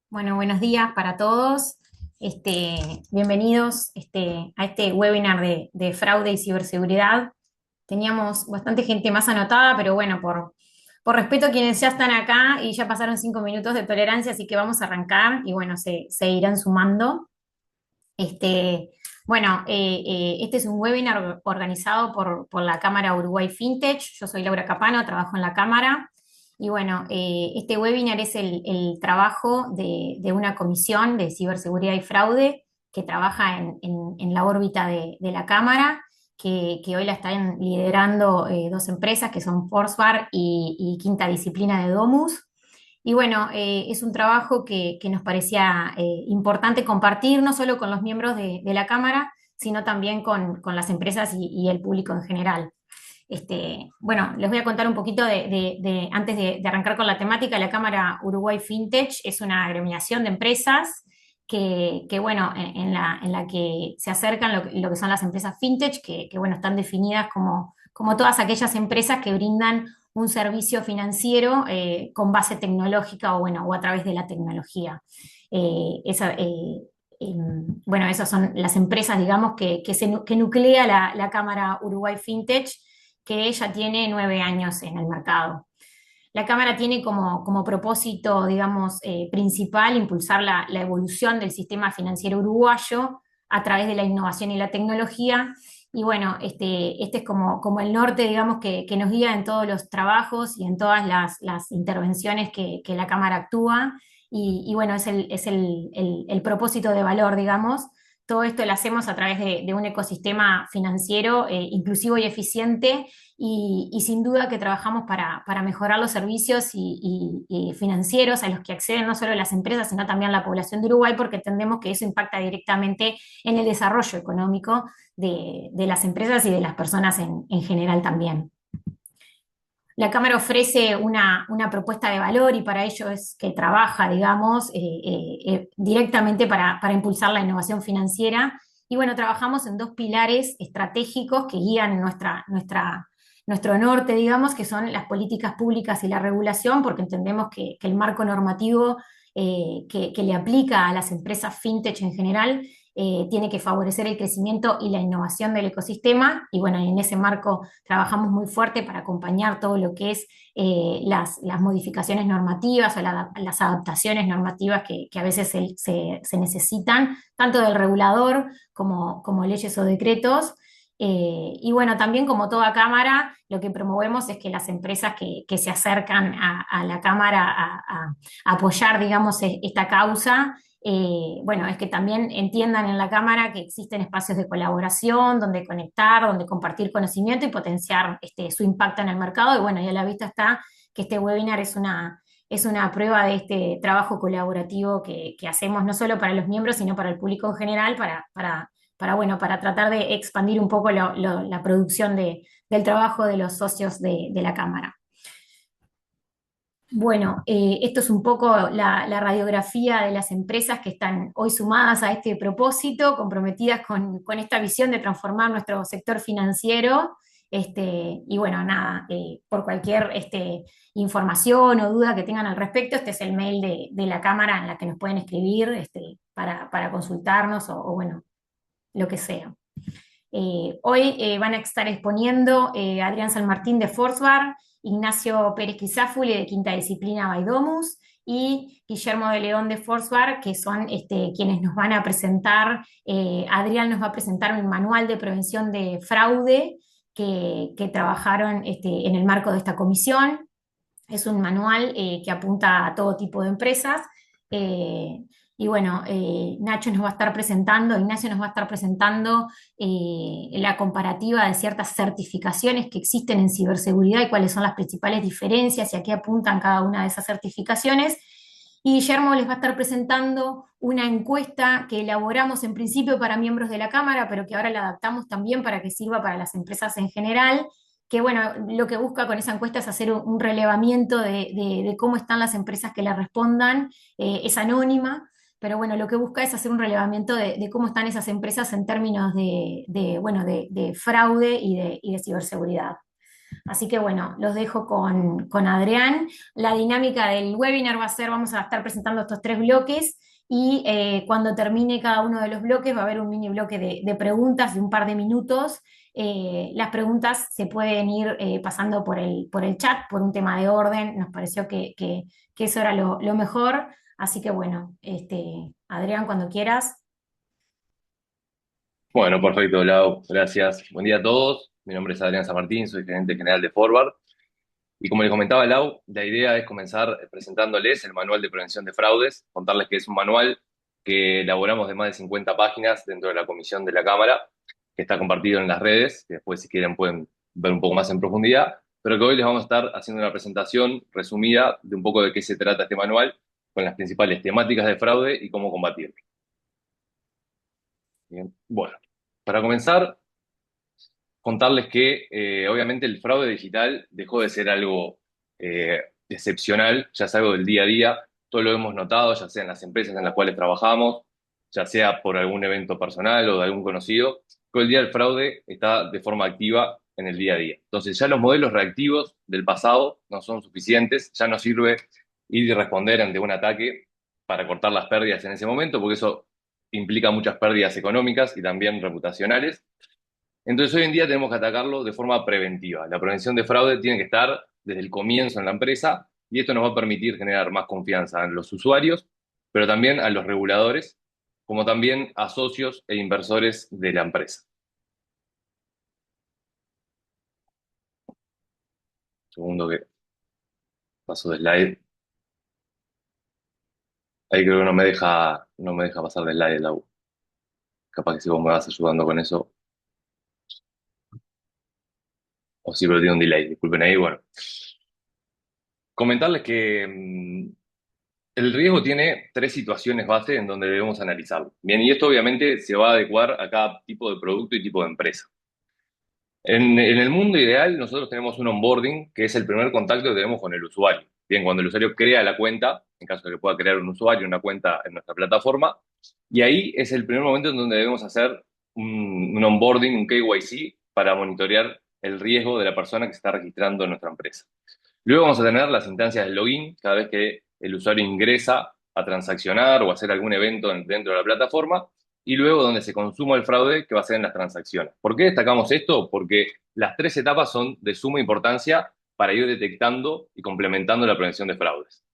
Bueno, buenos días para todos. Bienvenidos a este webinar de fraude y ciberseguridad. Teníamos bastante gente más anotada, pero bueno, por respeto a quienes ya están acá y ya pasaron 5 minutos de tolerancia, así que vamos a arrancar y bueno, se irán sumando. Este, este es un webinar organizado por la Cámara Uruguay FinTech. Yo soy Laura Capano, trabajo en la Cámara. Y bueno, este webinar es el trabajo de una comisión de ciberseguridad y fraude que trabaja en la órbita de la Cámara, que hoy la están liderando dos empresas que son Forsvar y Quinta Disciplina de Domus. Y bueno, es un trabajo que nos parecía importante compartir, no solo con los miembros de la Cámara, sino también con las empresas y el público en general. Bueno, les voy a contar un poquito antes de arrancar con la temática. La Cámara Uruguay FinTech es una agremiación de empresas bueno, en la que se acercan lo que son las empresas FinTech, bueno, están definidas como todas aquellas empresas que brindan un servicio financiero con base tecnológica o a través de la tecnología. Eh, esa, eh, bueno, esas son las empresas, digamos, que nuclea la Cámara Uruguay FinTech, que ya tiene 9 años en el mercado. La Cámara tiene como propósito, digamos, principal impulsar la evolución del sistema financiero uruguayo a través de la innovación y la tecnología. Y bueno, este es como el norte, digamos, que nos guía en todos los trabajos y en todas las intervenciones que la Cámara actúa. Y bueno, es el propósito de valor, digamos. Todo esto lo hacemos a través de un ecosistema financiero inclusivo y eficiente y sin duda que trabajamos para mejorar los servicios y financieros a los que acceden no solo las empresas, sino también la población de Uruguay, porque entendemos que eso impacta directamente en el desarrollo económico de las empresas y de las personas en general también. La Cámara ofrece una propuesta de valor y para ello es que trabaja, digamos, directamente para impulsar la innovación financiera. Y bueno, trabajamos en dos pilares estratégicos que guían nuestro norte, digamos, que son las políticas públicas y la regulación, porque entendemos que el marco normativo que le aplica a las empresas fintech en general tiene que favorecer el crecimiento y la innovación del ecosistema. Y bueno, en ese marco trabajamos muy fuerte para acompañar todo lo que es las modificaciones normativas o las adaptaciones normativas que a veces se necesitan, tanto del regulador como leyes o decretos. Y bueno, también como toda cámara, lo que promovemos es que las empresas que se acercan a la cámara a apoyar, digamos, esta causa, bueno, es que también entiendan en la Cámara que existen espacios de colaboración, donde conectar, donde compartir conocimiento y potenciar su impacto en el mercado. Y bueno, ya a la vista está que este webinar es una prueba de este trabajo colaborativo que hacemos no solo para los miembros, sino para el público en general, bueno, para tratar de expandir un poco la producción del trabajo de los socios de la Cámara. Bueno, esto es un poco la radiografía de las empresas que están hoy sumadas a este propósito, comprometidas con esta visión de transformar nuestro sector financiero. Y bueno, nada, por cualquier información o duda que tengan al respecto, este es el mail de la Cámara en la que nos pueden escribir para consultarnos o bueno, lo que sea. Hoy van a estar exponiendo Adrián San Martín de Forsvar, Ignacio Pérez Quizáfuli de Quinta Disciplina Baidomus y Guillermo de León de Forsvar, que son quienes nos van a presentar. Adrián nos va a presentar un manual de prevención de fraude que trabajaron en el marco de esta comisión. Es un manual que apunta a todo tipo de empresas. eh, y bueno, Ignacio nos va a estar presentando la comparativa de ciertas certificaciones que existen en ciberseguridad y cuáles son las principales diferencias y a qué apuntan cada una de esas certificaciones. Y Guillermo les va a estar presentando una encuesta que elaboramos en principio para miembros de la Cámara, pero que ahora la adaptamos también para que sirva para las empresas en general, que bueno, lo que busca con esa encuesta es hacer un relevamiento de cómo están las empresas que le respondan. Es anónima, pero bueno, lo que busca es hacer un relevamiento de cómo están esas empresas en términos bueno, de fraude y de ciberseguridad. Así que bueno, los dejo con Adrián. La dinámica del webinar va a ser, vamos a estar presentando estos tres bloques y cuando termine cada uno de los bloques va a haber un mini bloque de preguntas de un par de minutos. Las preguntas se pueden ir pasando por el chat, por un tema de orden. Nos pareció que eso era lo mejor. Así que bueno, Adrián, cuando quieras. Bueno, perfecto, Lau. Gracias. Buen día a todos. Mi nombre es Adrián San Martín, soy gerente general de Forward. Y como les comentaba Lau, la idea es comenzar presentándoles el manual de prevención de fraudes, contarles que es un manual que elaboramos de más de 50 páginas dentro de la comisión de la Cámara, que está compartido en las redes, que después si quieren pueden ver un poco más en profundidad, pero que hoy les vamos a estar haciendo una presentación resumida de un poco de qué se trata este manual, con las principales temáticas de fraude y cómo combatirlo. Bien. Bueno, para comenzar, contarles que obviamente el fraude digital dejó de ser algo excepcional, ya es algo del día a día, todo lo hemos notado, ya sea en las empresas en las cuales trabajamos, ya sea por algún evento personal o de algún conocido, todo el día el fraude está de forma activa en el día a día. Entonces ya los modelos reactivos del pasado no son suficientes, ya no sirve ir y responder ante un ataque para cortar las pérdidas en ese momento, porque eso implica muchas pérdidas económicas y también reputacionales. Entonces hoy en día tenemos que atacarlo de forma preventiva. La prevención de fraude tiene que estar desde el comienzo en la empresa y esto nos va a permitir generar más confianza en los usuarios, pero también a los reguladores, como también a socios e inversores de la empresa. Segundo que paso de slide. Ahí creo que no me deja pasar de slide la U. Capaz que si vos me vas ayudando con eso, o sí, pero tiene un delay, disculpen ahí, bueno. Comentarles que el riesgo tiene tres situaciones base en donde debemos analizarlo. Bien, y esto obviamente se va a adecuar a cada tipo de producto y tipo de empresa. En el mundo ideal, nosotros tenemos un onboarding, que es el primer contacto que tenemos con el usuario. Bien, cuando el usuario crea la cuenta, en caso de que pueda crear un usuario, una cuenta en nuestra plataforma, y ahí es el primer momento en donde debemos hacer un onboarding, un KYC, para monitorear el riesgo de la persona que se está registrando en nuestra empresa. Luego vamos a tener las instancias de login, cada vez que el usuario ingresa a transaccionar o a hacer algún evento dentro de la plataforma, y luego donde se consuma el fraude, que va a ser en las transacciones. ¿Por qué destacamos esto? Porque las tres etapas son de suma importancia para ir detectando y complementando la prevención de fraudes.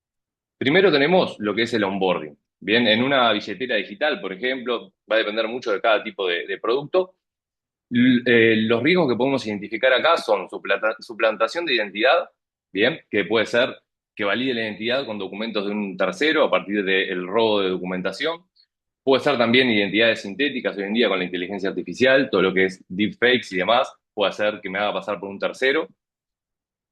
Primero tenemos lo que es el onboarding. Bien, en una billetera digital, por ejemplo, va a depender mucho de cada tipo de producto. Los riesgos que podemos identificar acá son suplantación de identidad, bien, que puede ser que valide la identidad con documentos de un tercero a partir del robo de documentación. Puede ser también identidades sintéticas hoy en día con la inteligencia artificial, todo lo que es deepfakes y demás, puede hacer que me haga pasar por un tercero.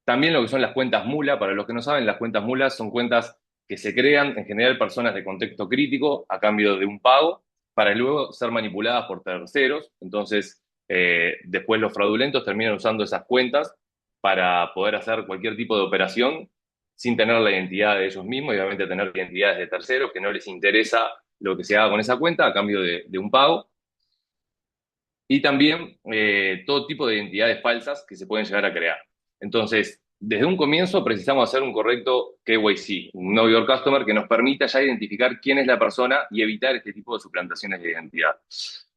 También lo que son las cuentas mula, para los que no saben, las cuentas mulas son cuentas que se crean en general personas de contexto crítico a cambio de un pago para luego ser manipuladas por terceros. Entonces, después los fraudulentos terminan usando esas cuentas para poder hacer cualquier tipo de operación sin tener la identidad de ellos mismos y obviamente tener identidades de terceros que no les interesa lo que se haga con esa cuenta a cambio de un pago. Y también todo tipo de identidades falsas que se pueden llegar a crear. Entonces, desde un comienzo precisamos hacer un correcto KYC, un Know Your Customer, que nos permita ya identificar quién es la persona y evitar este tipo de suplantaciones de identidad.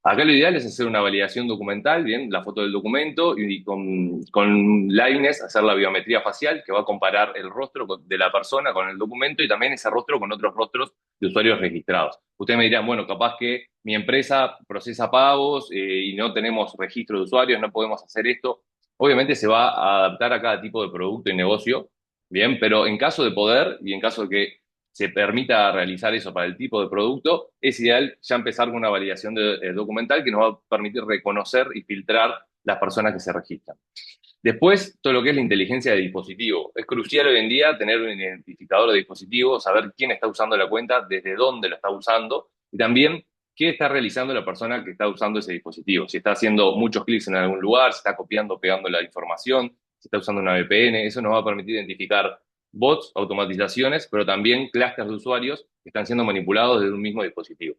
Acá lo ideal es hacer una validación documental, bien, la foto del documento y con liveness hacer la biometría facial que va a comparar el rostro de la persona con el documento y también ese rostro con otros rostros de usuarios registrados. Ustedes me dirán, bueno, capaz que mi empresa procesa pagos y no tenemos registro de usuarios, no podemos hacer esto. Obviamente se va a adaptar a cada tipo de producto y negocio, bien, pero en caso de poder y en caso de que se permita realizar eso para el tipo de producto, es ideal ya empezar con una validación documental que nos va a permitir reconocer y filtrar las personas que se registran. Después, todo lo que es la inteligencia de dispositivo. Es crucial hoy en día tener un identificador de dispositivo, saber quién está usando la cuenta, desde dónde lo está usando y también qué está realizando la persona que está usando ese dispositivo. Si está haciendo muchos clics en algún lugar, si está copiando, pegando la información, si está usando una VPN, eso nos va a permitir identificar bots, automatizaciones, pero también clústeres de usuarios que están siendo manipulados desde un mismo dispositivo.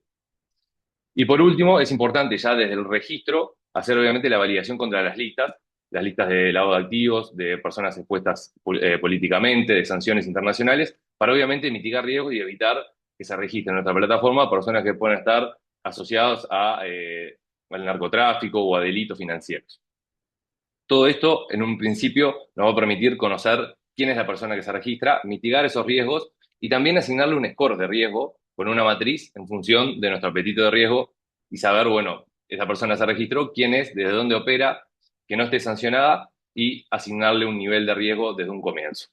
Y por último, es importante ya desde el registro hacer obviamente la validación contra las listas. las listas de lavado de activos, de personas expuestas políticamente, de sanciones internacionales, para obviamente mitigar riesgos y evitar que se registren en nuestra plataforma personas que puedan estar asociados al narcotráfico o a delitos financieros. Todo esto, en un principio, nos va a permitir conocer quién es la persona que se registra, mitigar esos riesgos y también asignarle un score de riesgo con una matriz en función de nuestro apetito de riesgo y saber, bueno, esa persona se registró, quién es, desde dónde opera, que no esté sancionada y asignarle un nivel de riesgo desde un comienzo.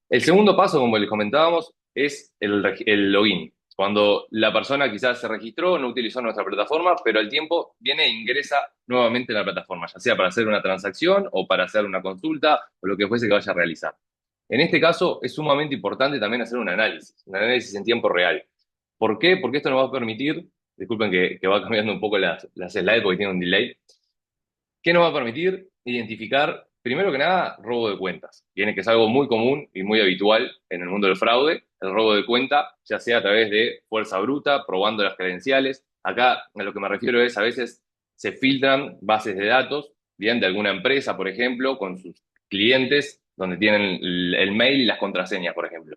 El segundo paso, como les comentábamos, es el login. Cuando la persona quizás se registró, no utilizó nuestra plataforma, pero al tiempo viene e ingresa nuevamente en la plataforma, ya sea para hacer una transacción o para hacer una consulta o lo que fuese que vaya a realizar. En este caso es sumamente importante también hacer un análisis en tiempo real. ¿Por qué? Porque esto nos va a permitir, disculpen que va cambiando un poco las slides porque tiene un delay, ¿qué nos va a permitir? Identificar, primero que nada, robo de cuentas. Tiene que es algo muy común y muy habitual en el mundo del fraude, el robo de cuenta, ya sea a través de fuerza bruta, probando las credenciales. Acá a lo que me refiero es a veces se filtran bases de datos, bien, de alguna empresa, por ejemplo, con sus clientes, donde tienen el mail y las contraseñas, por ejemplo.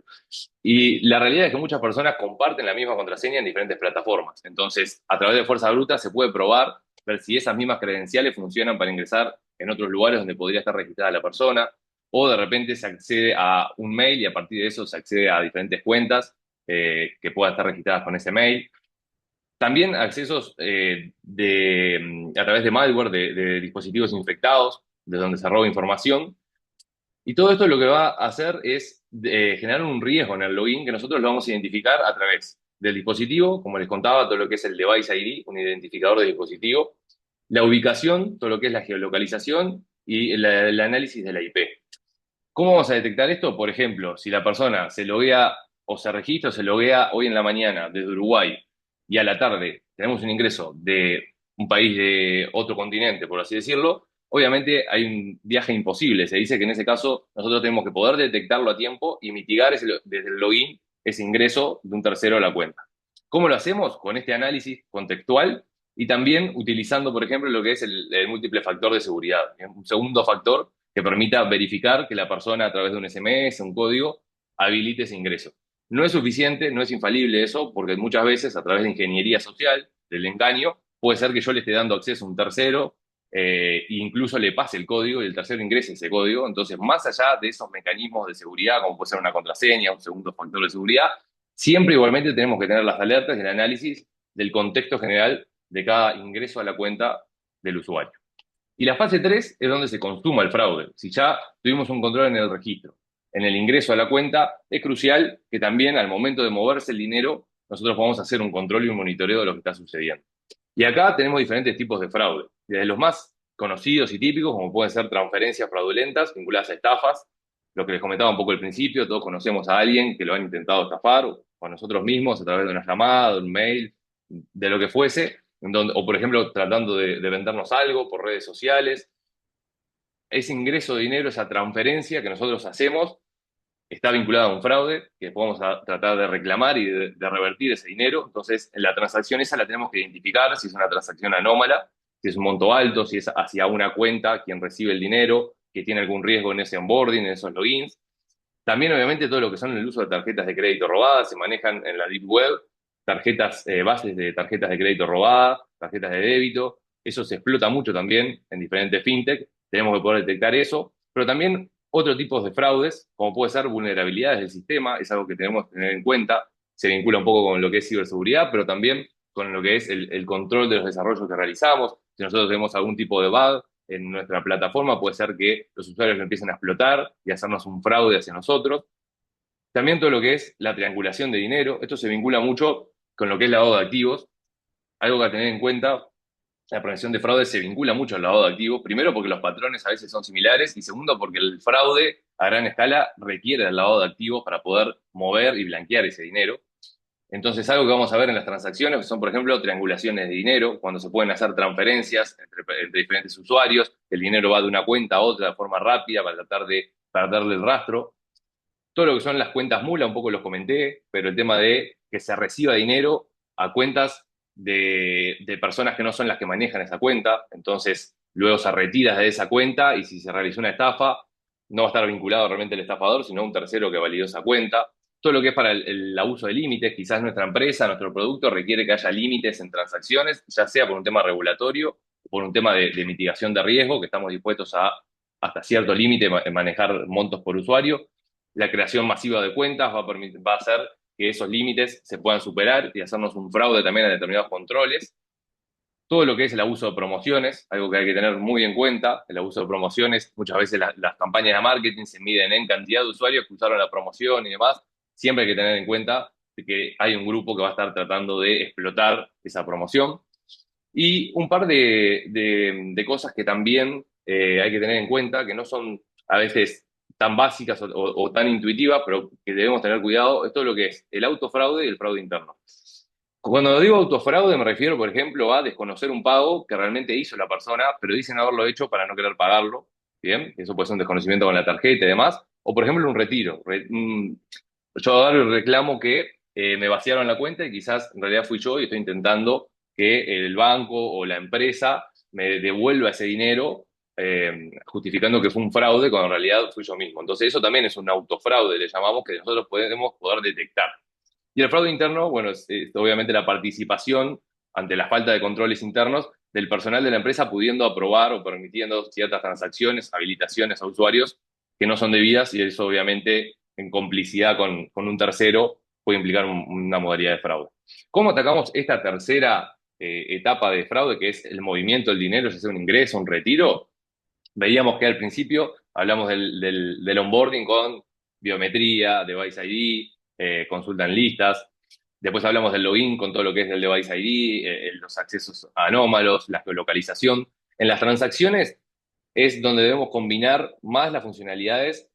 Y la realidad es que muchas personas comparten la misma contraseña en diferentes plataformas. Entonces, a través de fuerza bruta se puede probar, ver si esas mismas credenciales funcionan para ingresar en otros lugares donde podría estar registrada la persona, o de repente se accede a un mail y a partir de eso se accede a diferentes cuentas que puedan estar registradas con ese mail. También accesos a través de malware, de dispositivos infectados, de donde se roba información. Y todo esto lo que va a hacer es generar un riesgo en el login que nosotros lo vamos a identificar a través del dispositivo, como les contaba, todo lo que es el device ID, un identificador de dispositivo, la ubicación, todo lo que es la geolocalización y el análisis de la IP. ¿Cómo vamos a detectar esto? Por ejemplo, si la persona se loguea o se registra o se loguea hoy en la mañana desde Uruguay y a la tarde tenemos un ingreso de un país de otro continente, por así decirlo, obviamente hay un viaje imposible. Se dice que en ese caso nosotros tenemos que poder detectarlo a tiempo y mitigar desde el login ese ingreso de un tercero a la cuenta. ¿Cómo lo hacemos? Con este análisis contextual y también utilizando, por ejemplo, lo que es el múltiple factor de seguridad, un segundo factor que permita verificar que la persona a través de un SMS, un código, habilite ese ingreso. No es suficiente, no es infalible eso, porque muchas veces a través de ingeniería social, del engaño, puede ser que yo le esté dando acceso a un tercero e incluso le pase el código y el tercero ingrese ese código. Entonces, más allá de esos mecanismos de seguridad, como puede ser una contraseña, un segundo factor de seguridad, siempre igualmente tenemos que tener las alertas y el análisis del contexto general de cada ingreso a la cuenta del usuario. Y la fase 3 es donde se consuma el fraude. Si ya tuvimos un control en el registro, en el ingreso a la cuenta, es crucial que también al momento de moverse el dinero, nosotros podamos hacer un control y un monitoreo de lo que está sucediendo. Y acá tenemos diferentes tipos de fraude, desde los más conocidos y típicos, como pueden ser transferencias fraudulentas vinculadas a estafas, lo que les comentaba un poco al principio, todos conocemos a alguien que lo han intentado estafar, o a nosotros mismos a través de una llamada, de un mail, de lo que fuese, o por ejemplo tratando de vendernos algo por redes sociales. Ese ingreso de dinero, esa transferencia que nosotros hacemos, está vinculada a un fraude, que después vamos a tratar de reclamar y de revertir ese dinero. Entonces, en la transacción esa la tenemos que identificar, si es una transacción anómala, si es un monto alto, si es hacia una cuenta quien recibe el dinero, que tiene algún riesgo en ese onboarding, en esos logins. También, obviamente, todo lo que son el uso de tarjetas de crédito robadas se manejan en la Deep Web, bases de tarjetas de crédito robadas, tarjetas de débito. Eso se explota mucho también en diferentes fintech. Tenemos que poder detectar eso, pero también otro tipo de fraudes, como puede ser vulnerabilidades del sistema, es algo que tenemos que tener en cuenta. Se vincula un poco con lo que es ciberseguridad, pero también con lo que es el control de los desarrollos que realizamos. Si nosotros tenemos algún tipo de bug en nuestra plataforma, puede ser que los usuarios lo empiecen a explotar y hacernos un fraude hacia nosotros. También todo lo que es la triangulación de dinero, esto se vincula mucho con lo que es lavado de activos. Algo que a tener en cuenta, la prevención de fraude se vincula mucho al lavado de activos, primero porque los patrones a veces son similares y segundo porque el fraude a gran escala requiere del lavado de activos para poder mover y blanquear ese dinero. Entonces, algo que vamos a ver en las transacciones son, por ejemplo, triangulaciones de dinero, cuando se pueden hacer transferencias entre diferentes usuarios, el dinero va de una cuenta a otra de forma rápida para darle el rastro. Todo lo que son las cuentas mula, un poco los comenté, pero el tema de que se reciba dinero a cuentas de personas que no son las que manejan esa cuenta. Entonces, luego se retira de esa cuenta y si se realizó una estafa, no va a estar vinculado realmente el estafador, sino un tercero que validó esa cuenta. Todo lo que es para el abuso de límites, quizás nuestra empresa, nuestro producto requiere que haya límites en transacciones, ya sea por un tema regulatorio o por un tema de mitigación de riesgo, que estamos dispuestos a hasta cierto límite manejar montos por usuario. La creación masiva de cuentas va a hacer que esos límites se puedan superar y hacernos un fraude también a determinados controles. Todo lo que es el abuso de promociones, algo que hay que tener muy en cuenta. El abuso de promociones, muchas veces las campañas de marketing se miden en cantidad de usuarios que usaron la promoción y demás. Siempre hay que tener en cuenta que hay un grupo que va a estar tratando de explotar esa promoción. Y un par de cosas que también hay que tener en cuenta, que no son a veces tan básicas o tan intuitivas, pero que debemos tener cuidado, es todo lo que es el autofraude y el fraude interno. Cuando digo autofraude me refiero, por ejemplo, a desconocer un pago que realmente hizo la persona, pero dicen haberlo hecho para no querer pagarlo, ¿bien? Eso puede ser un desconocimiento con la tarjeta y demás. O, por ejemplo, un retiro. Yo ahora reclamo que me vaciaron la cuenta y quizás en realidad fui yo y estoy intentando que el banco o la empresa me devuelva ese dinero justificando que fue un fraude cuando en realidad fui yo mismo. Entonces eso también es un autofraude, le llamamos, que nosotros podemos poder detectar. Y el fraude interno, bueno, es obviamente la participación ante la falta de controles internos del personal de la empresa pudiendo aprobar o permitiendo ciertas transacciones, habilitaciones a usuarios que no son debidas y eso obviamente en complicidad con un tercero puede implicar una modalidad de fraude. ¿Cómo atacamos esta tercera etapa de fraude, que es el movimiento del dinero, ya sea un ingreso, un retiro? Veíamos que al principio hablamos del onboarding con biometría, device ID, consulta en listas. Después hablamos del login con todo lo que es el device ID, los accesos anómalos, la geolocalización. En las transacciones es donde debemos combinar más las funcionalidades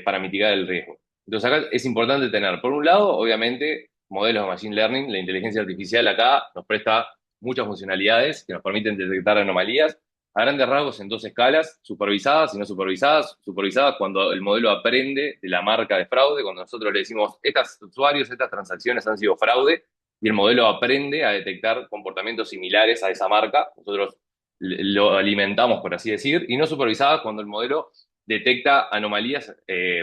para mitigar el riesgo. Entonces acá es importante tener, por un lado, obviamente, modelos de Machine Learning. La inteligencia artificial acá nos presta muchas funcionalidades que nos permiten detectar anomalías a grandes rasgos en dos escalas, supervisadas y no supervisadas. Supervisadas cuando el modelo aprende de la marca de fraude, cuando nosotros le decimos, estos usuarios, estas transacciones han sido fraude, y el modelo aprende a detectar comportamientos similares a esa marca. Nosotros lo alimentamos, por así decir, y no supervisadas cuando el modelo detecta anomalías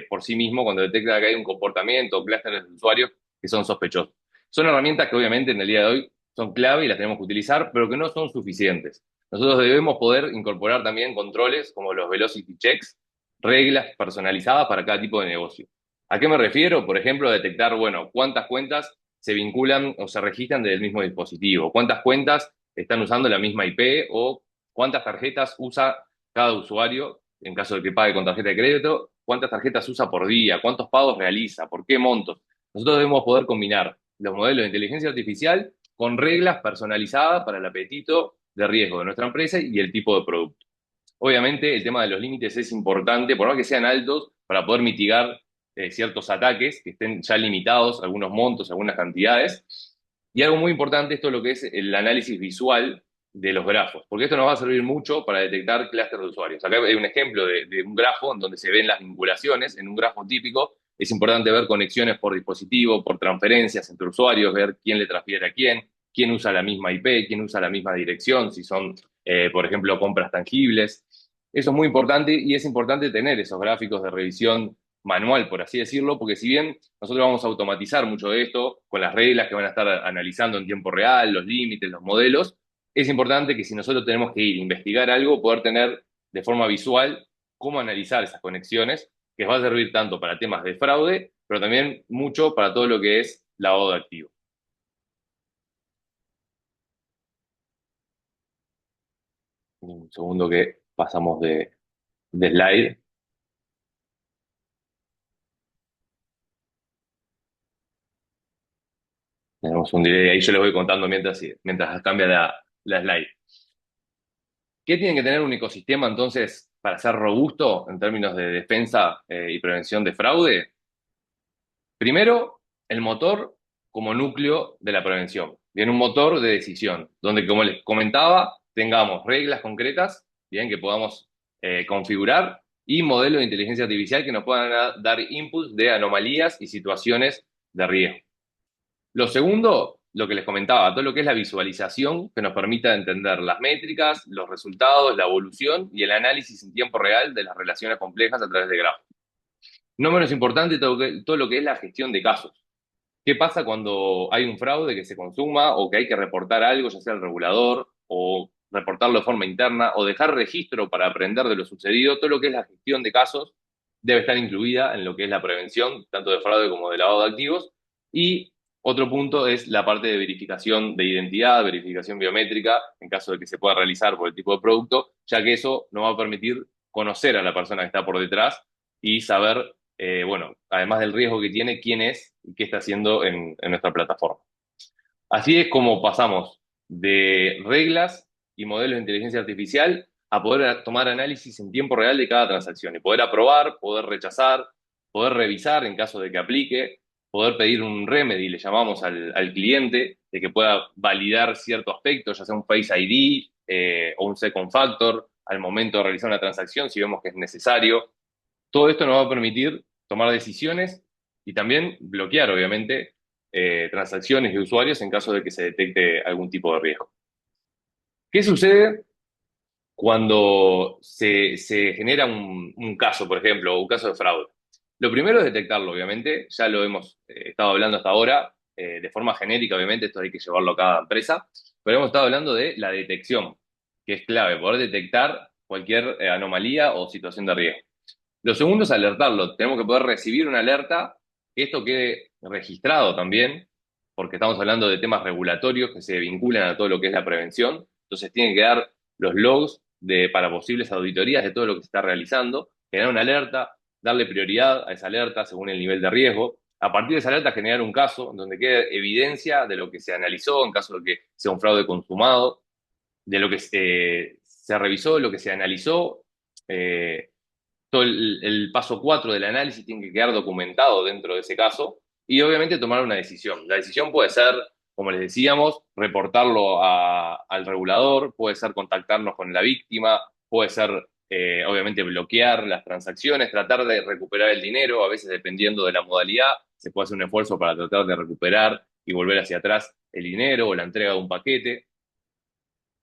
por sí mismo, cuando detecta que hay un comportamiento o clústeres de usuarios que son sospechosos. Son herramientas que obviamente en el día de hoy son clave y las tenemos que utilizar, pero que no son suficientes. Nosotros debemos poder incorporar también controles como los velocity checks, reglas personalizadas para cada tipo de negocio. ¿A qué me refiero? Por ejemplo, detectar, bueno, cuántas cuentas se vinculan o se registran desde el mismo dispositivo, cuántas cuentas están usando la misma IP o cuántas tarjetas usa cada usuario en caso de que pague con tarjeta de crédito, cuántas tarjetas usa por día, cuántos pagos realiza, por qué montos. Nosotros debemos poder combinar los modelos de inteligencia artificial con reglas personalizadas para el apetito de riesgo de nuestra empresa y el tipo de producto. Obviamente el tema de los límites es importante, por más que sean altos, para poder mitigar ciertos ataques que estén ya limitados, algunos montos, algunas cantidades. Y algo muy importante, esto es lo que es el análisis visual de los grafos, porque esto nos va a servir mucho para detectar clústeres de usuarios. Acá hay un ejemplo de un grafo en donde se ven las vinculaciones. En un grafo típico es importante ver conexiones por dispositivo, por transferencias entre usuarios, ver quién le transfiere a quién usa la misma IP, quién usa la misma dirección, si son, por ejemplo, compras tangibles. Eso es muy importante y es importante tener esos gráficos de revisión manual, por así decirlo, porque si bien nosotros vamos a automatizar mucho de esto con las reglas que van a estar analizando en tiempo real, los límites, los modelos, es importante que si nosotros tenemos que ir a investigar algo, poder tener de forma visual cómo analizar esas conexiones, que va a servir tanto para temas de fraude, pero también mucho para todo lo que es lavado de activos. Un segundo que pasamos de slide. Tenemos un delay ahí, yo les voy contando mientras cambia la slide. ¿Qué tiene que tener un ecosistema entonces para ser robusto en términos de defensa y prevención de fraude? Primero, el motor como núcleo de la prevención. Bien, un motor de decisión, donde, como les comentaba, tengamos reglas concretas, bien, que podamos configurar y modelos de inteligencia artificial que nos puedan dar inputs de anomalías y situaciones de riesgo. Lo segundo lo que les comentaba, todo lo que es la visualización que nos permita entender las métricas, los resultados, la evolución y el análisis en tiempo real de las relaciones complejas a través de gráficos. No menos importante, todo lo que es la gestión de casos. ¿Qué pasa cuando hay un fraude que se consuma o que hay que reportar algo, ya sea al regulador o reportarlo de forma interna o dejar registro para aprender de lo sucedido? Todo lo que es la gestión de casos debe estar incluida en lo que es la prevención, tanto de fraude como de lavado de activos. Y otro punto es la parte de verificación de identidad, verificación biométrica, en caso de que se pueda realizar por el tipo de producto, ya que eso nos va a permitir conocer a la persona que está por detrás y saber, bueno, además del riesgo que tiene, quién es y qué está haciendo en nuestra plataforma. Así es como pasamos de reglas y modelos de inteligencia artificial a poder tomar análisis en tiempo real de cada transacción y poder aprobar, poder rechazar, poder revisar en caso de que aplique, poder pedir un remedy, le llamamos al cliente, de que pueda validar cierto aspecto, ya sea un Face ID o un second factor al momento de realizar una transacción, si vemos que es necesario. Todo esto nos va a permitir tomar decisiones y también bloquear, obviamente, transacciones de usuarios en caso de que se detecte algún tipo de riesgo. ¿Qué sucede cuando se genera un caso, por ejemplo, un caso de fraude? Lo primero es detectarlo, obviamente, ya lo hemos estado hablando hasta ahora, de forma genérica, obviamente, esto hay que llevarlo a cada empresa, pero hemos estado hablando de la detección, que es clave, poder detectar cualquier anomalía o situación de riesgo. Lo segundo es alertarlo. Tenemos que poder recibir una alerta, que esto quede registrado también, porque estamos hablando de temas regulatorios que se vinculan a todo lo que es la prevención. Entonces tienen que dar los logs para posibles auditorías de todo lo que se está realizando, generar una alerta, darle prioridad a esa alerta según el nivel de riesgo. A partir de esa alerta generar un caso donde quede evidencia de lo que se analizó en caso de que sea un fraude consumado, de lo que se revisó, lo que se analizó. Todo el paso 4 del análisis tiene que quedar documentado dentro de ese caso y obviamente tomar una decisión. La decisión puede ser, como les decíamos, reportarlo al regulador, puede ser contactarnos con la víctima, puede ser obviamente bloquear las transacciones, tratar de recuperar el dinero, a veces dependiendo de la modalidad, se puede hacer un esfuerzo para tratar de recuperar y volver hacia atrás el dinero o la entrega de un paquete.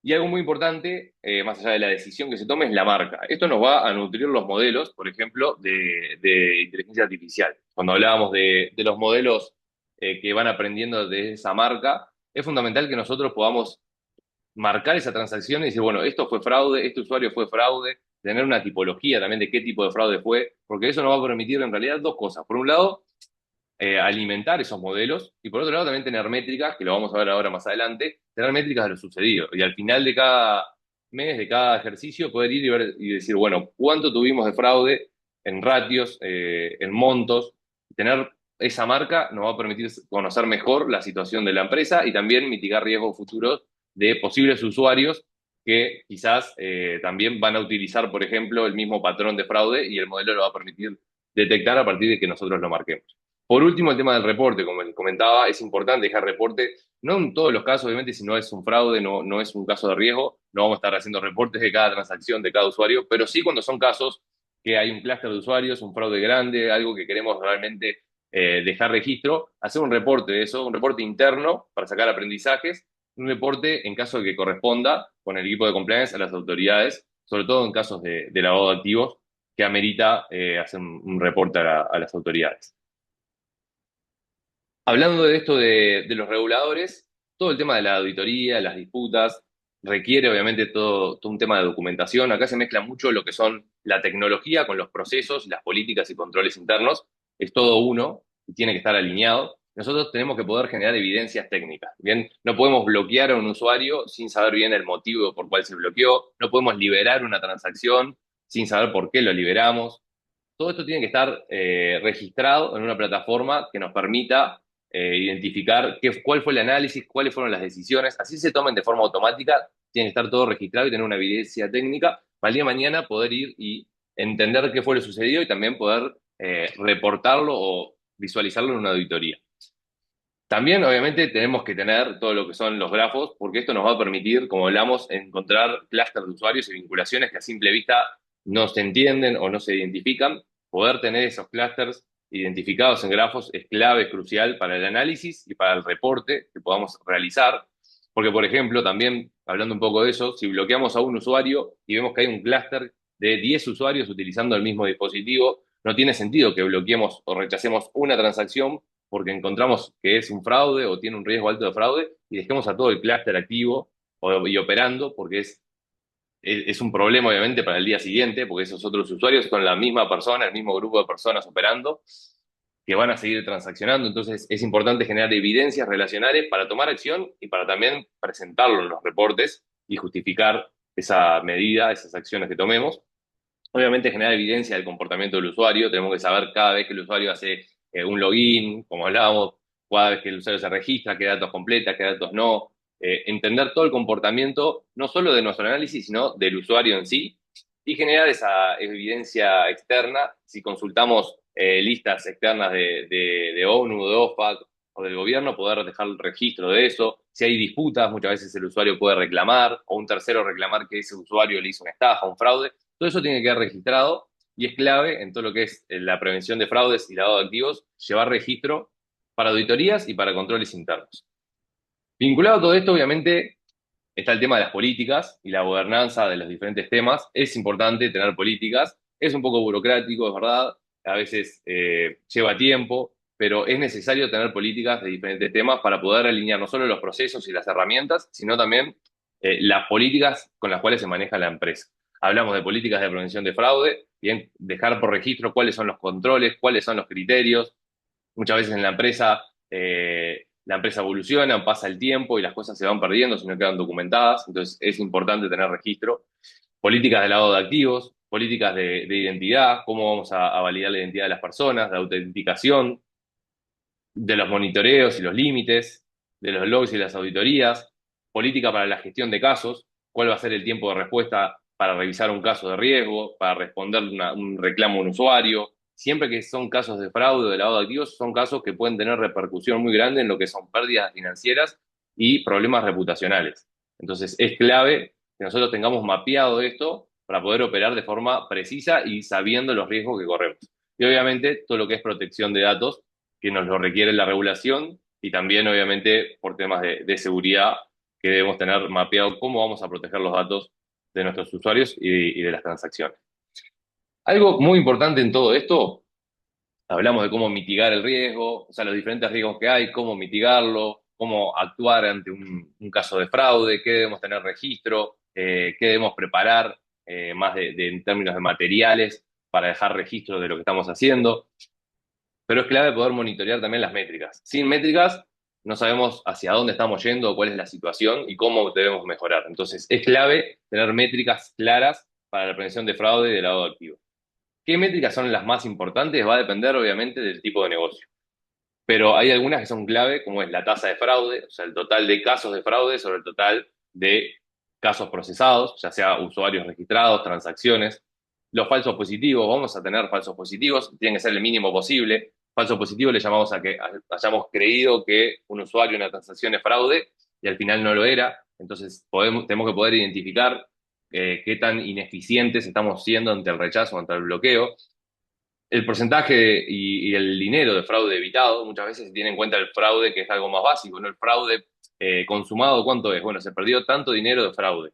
Y algo muy importante, más allá de la decisión que se tome, es la marca. Esto nos va a nutrir los modelos, por ejemplo, de inteligencia artificial. Cuando hablábamos de los modelos que van aprendiendo de esa marca, es fundamental que nosotros podamos marcar esa transacción y decir, bueno, esto fue fraude, este usuario fue fraude, tener una tipología también de qué tipo de fraude fue, porque eso nos va a permitir en realidad dos cosas. Por un lado, alimentar esos modelos y por otro lado también tener métricas, que lo vamos a ver ahora más adelante, tener métricas de lo sucedido y al final de cada mes, de cada ejercicio, poder ir y, ver, y decir, bueno, ¿cuánto tuvimos de fraude en ratios, en montos? Tener esa marca nos va a permitir conocer mejor la situación de la empresa y también mitigar riesgos futuros de posibles usuarios que quizás también van a utilizar, por ejemplo, el mismo patrón de fraude y el modelo lo va a permitir detectar a partir de que nosotros lo marquemos. Por último, el tema del reporte, como les comentaba, es importante dejar reporte, no en todos los casos, obviamente, si no es un fraude, no es un caso de riesgo, no vamos a estar haciendo reportes de cada transacción de cada usuario, pero sí cuando son casos que hay un clúster de usuarios, un fraude grande, algo que queremos realmente dejar registro, hacer un reporte de eso, un reporte interno para sacar aprendizajes, un reporte en caso de que corresponda con el equipo de compliance a las autoridades, sobre todo en casos de lavado de activos, que amerita hacer un reporte a las autoridades. Hablando de esto de los reguladores, todo el tema de la auditoría, las disputas, requiere obviamente todo un tema de documentación. Acá se mezcla mucho lo que son la tecnología con los procesos, las políticas y controles internos. Es todo uno y tiene que estar alineado. Nosotros tenemos que poder generar evidencias técnicas. Bien, no podemos bloquear a un usuario sin saber bien el motivo por cual se bloqueó. No podemos liberar una transacción sin saber por qué lo liberamos. Todo esto tiene que estar registrado en una plataforma que nos permita identificar cuál fue el análisis, cuáles fueron las decisiones, así se tomen de forma automática, tiene que estar todo registrado y tener una evidencia técnica para el día de mañana poder ir y entender qué fue lo sucedido y también poder reportarlo o visualizarlo en una auditoría. También, obviamente, tenemos que tener todo lo que son los grafos, porque esto nos va a permitir, como hablamos, encontrar clústeres de usuarios y vinculaciones que a simple vista no se entienden o no se identifican, poder tener esos clústeres identificados en grafos es clave, es crucial para el análisis y para el reporte que podamos realizar. Porque, por ejemplo, también hablando un poco de eso, si bloqueamos a un usuario y vemos que hay un clúster de 10 usuarios utilizando el mismo dispositivo, no tiene sentido que bloqueemos o rechacemos una transacción porque encontramos que es un fraude o tiene un riesgo alto de fraude y dejemos a todo el clúster activo y operando porque es un problema obviamente para el día siguiente porque esos otros usuarios son la misma persona, el mismo grupo de personas operando que van a seguir transaccionando. Entonces es importante generar evidencias relacionales para tomar acción y para también presentarlo en los reportes y justificar esa medida, esas acciones que tomemos. Obviamente generar evidencia del comportamiento del usuario, tenemos que saber cada vez que el usuario hace un login, como hablábamos, cada vez que el usuario se registra, qué datos completa, qué datos no, entender todo el comportamiento, no solo de nuestro análisis, sino del usuario en sí, y generar esa evidencia externa. Si consultamos listas externas de ONU, de OFAC o del gobierno, poder dejar el registro de eso. Si hay disputas, muchas veces el usuario puede reclamar, o un tercero reclamar que ese usuario le hizo una estafa, un fraude. Todo eso tiene que quedar registrado y es clave en todo lo que es la prevención de fraudes y lavado de activos, llevar registro para auditorías y para controles internos. Vinculado a todo esto, obviamente, está el tema de las políticas y la gobernanza de los diferentes temas. Es importante tener políticas, es un poco burocrático, es verdad, a veces lleva tiempo, pero es necesario tener políticas de diferentes temas para poder alinear no solo los procesos y las herramientas, sino también las políticas con las cuales se maneja la empresa. Hablamos de políticas de prevención de fraude, bien, dejar por registro cuáles son los controles, cuáles son los criterios. Muchas veces en la empresa evoluciona, pasa el tiempo y las cosas se van perdiendo si no quedan documentadas, entonces es importante tener registro. Políticas de lavado de activos, políticas de identidad, cómo vamos a validar la identidad de las personas, de autenticación, de los monitoreos y los límites, de los logs y las auditorías, política para la gestión de casos, cuál va a ser el tiempo de respuesta para revisar un caso de riesgo, para responder un reclamo a un usuario. Siempre que son casos de fraude o de lavado de activos, son casos que pueden tener repercusión muy grande en lo que son pérdidas financieras y problemas reputacionales. Entonces, es clave que nosotros tengamos mapeado esto para poder operar de forma precisa y sabiendo los riesgos que corremos. Y obviamente, todo lo que es protección de datos que nos lo requiere la regulación y también, obviamente, por temas de seguridad que debemos tener mapeado cómo vamos a proteger los datos de nuestros usuarios y de las transacciones. Algo muy importante en todo esto, hablamos de cómo mitigar el riesgo, o sea, los diferentes riesgos que hay, cómo mitigarlo, cómo actuar ante un caso de fraude, qué debemos tener registro, qué debemos preparar más en términos de materiales para dejar registro de lo que estamos haciendo. Pero es clave poder monitorear también las métricas. Sin métricas no sabemos hacia dónde estamos yendo, cuál es la situación y cómo debemos mejorar. Entonces es clave tener métricas claras para la prevención de fraude y de lavado de activos. ¿Qué métricas son las más importantes? Va a depender obviamente del tipo de negocio. Pero hay algunas que son clave, como es la tasa de fraude, o sea, el total de casos de fraude sobre el total de casos procesados, ya sea usuarios registrados, transacciones. Los falsos positivos, vamos a tener falsos positivos, tienen que ser el mínimo posible. Falso positivo le llamamos a que hayamos creído que un usuario, una transacción es fraude y al final no lo era. Entonces tenemos que poder identificar qué tan ineficientes estamos siendo ante el rechazo, ante el bloqueo. El porcentaje y el dinero de fraude evitado, muchas veces se tiene en cuenta el fraude, que es algo más básico, ¿no? El fraude consumado, ¿cuánto es? Bueno, se perdió tanto dinero de fraude.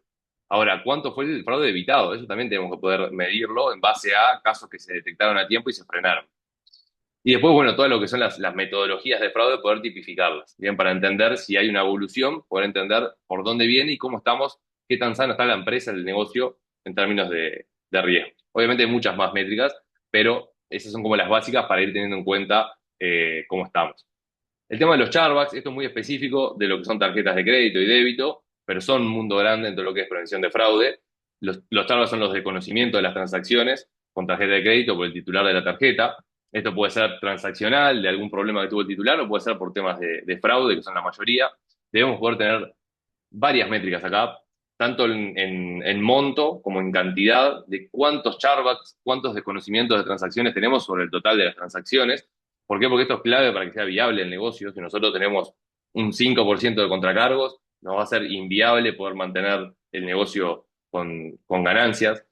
Ahora, ¿cuánto fue el fraude evitado? Eso también tenemos que poder medirlo en base a casos que se detectaron a tiempo y se frenaron. Y después, bueno, todo lo que son las metodologías de fraude, poder tipificarlas, bien, para entender si hay una evolución, poder entender por dónde viene y cómo estamos, qué tan sano está la empresa, el negocio, en términos de riesgo. Obviamente hay muchas más métricas, pero esas son como las básicas para ir teniendo en cuenta cómo estamos. El tema de los charbacks, esto es muy específico de lo que son tarjetas de crédito y débito, pero son un mundo grande en todo lo que es prevención de fraude. Los charbacks son los de conocimiento de las transacciones con tarjeta de crédito por el titular de la tarjeta. Esto puede ser transaccional, de algún problema que tuvo el titular, o puede ser por temas de fraude, que son la mayoría. Debemos poder tener varias métricas acá, tanto en monto como en cantidad, de cuántos charbacks, cuántos desconocimientos de transacciones tenemos sobre el total de las transacciones. ¿Por qué? Porque esto es clave para que sea viable el negocio. Si nosotros tenemos un 5% de contracargos, nos va a ser inviable poder mantener el negocio con ganancias.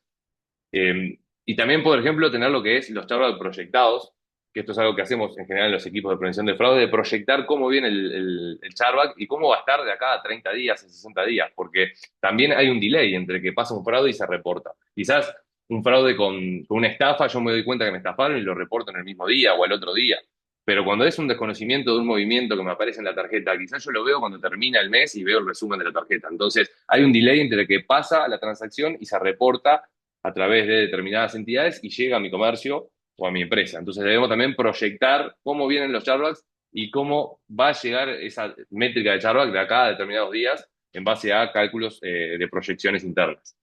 Y también, por ejemplo, tener lo que es los chargebacks proyectados. que esto es algo que hacemos en general en los equipos de prevención de fraude, de proyectar cómo viene el chargeback y cómo va a estar de acá a 30 días, a 60 días, porque también hay un delay entre que pasa un fraude y se reporta. Quizás un fraude con una estafa, yo me doy cuenta que me estafaron y lo reporto en el mismo día o al otro día. Pero cuando es un desconocimiento de un movimiento que me aparece en la tarjeta, quizás yo lo veo cuando termina el mes y veo el resumen de la tarjeta. Entonces, hay un delay entre que pasa la transacción y se reporta a través de determinadas entidades y llega a mi comercio o a mi empresa. Entonces, debemos también proyectar cómo vienen los chargebacks y cómo va a llegar esa métrica de chargeback de acá a determinados días en base a cálculos de proyecciones internas.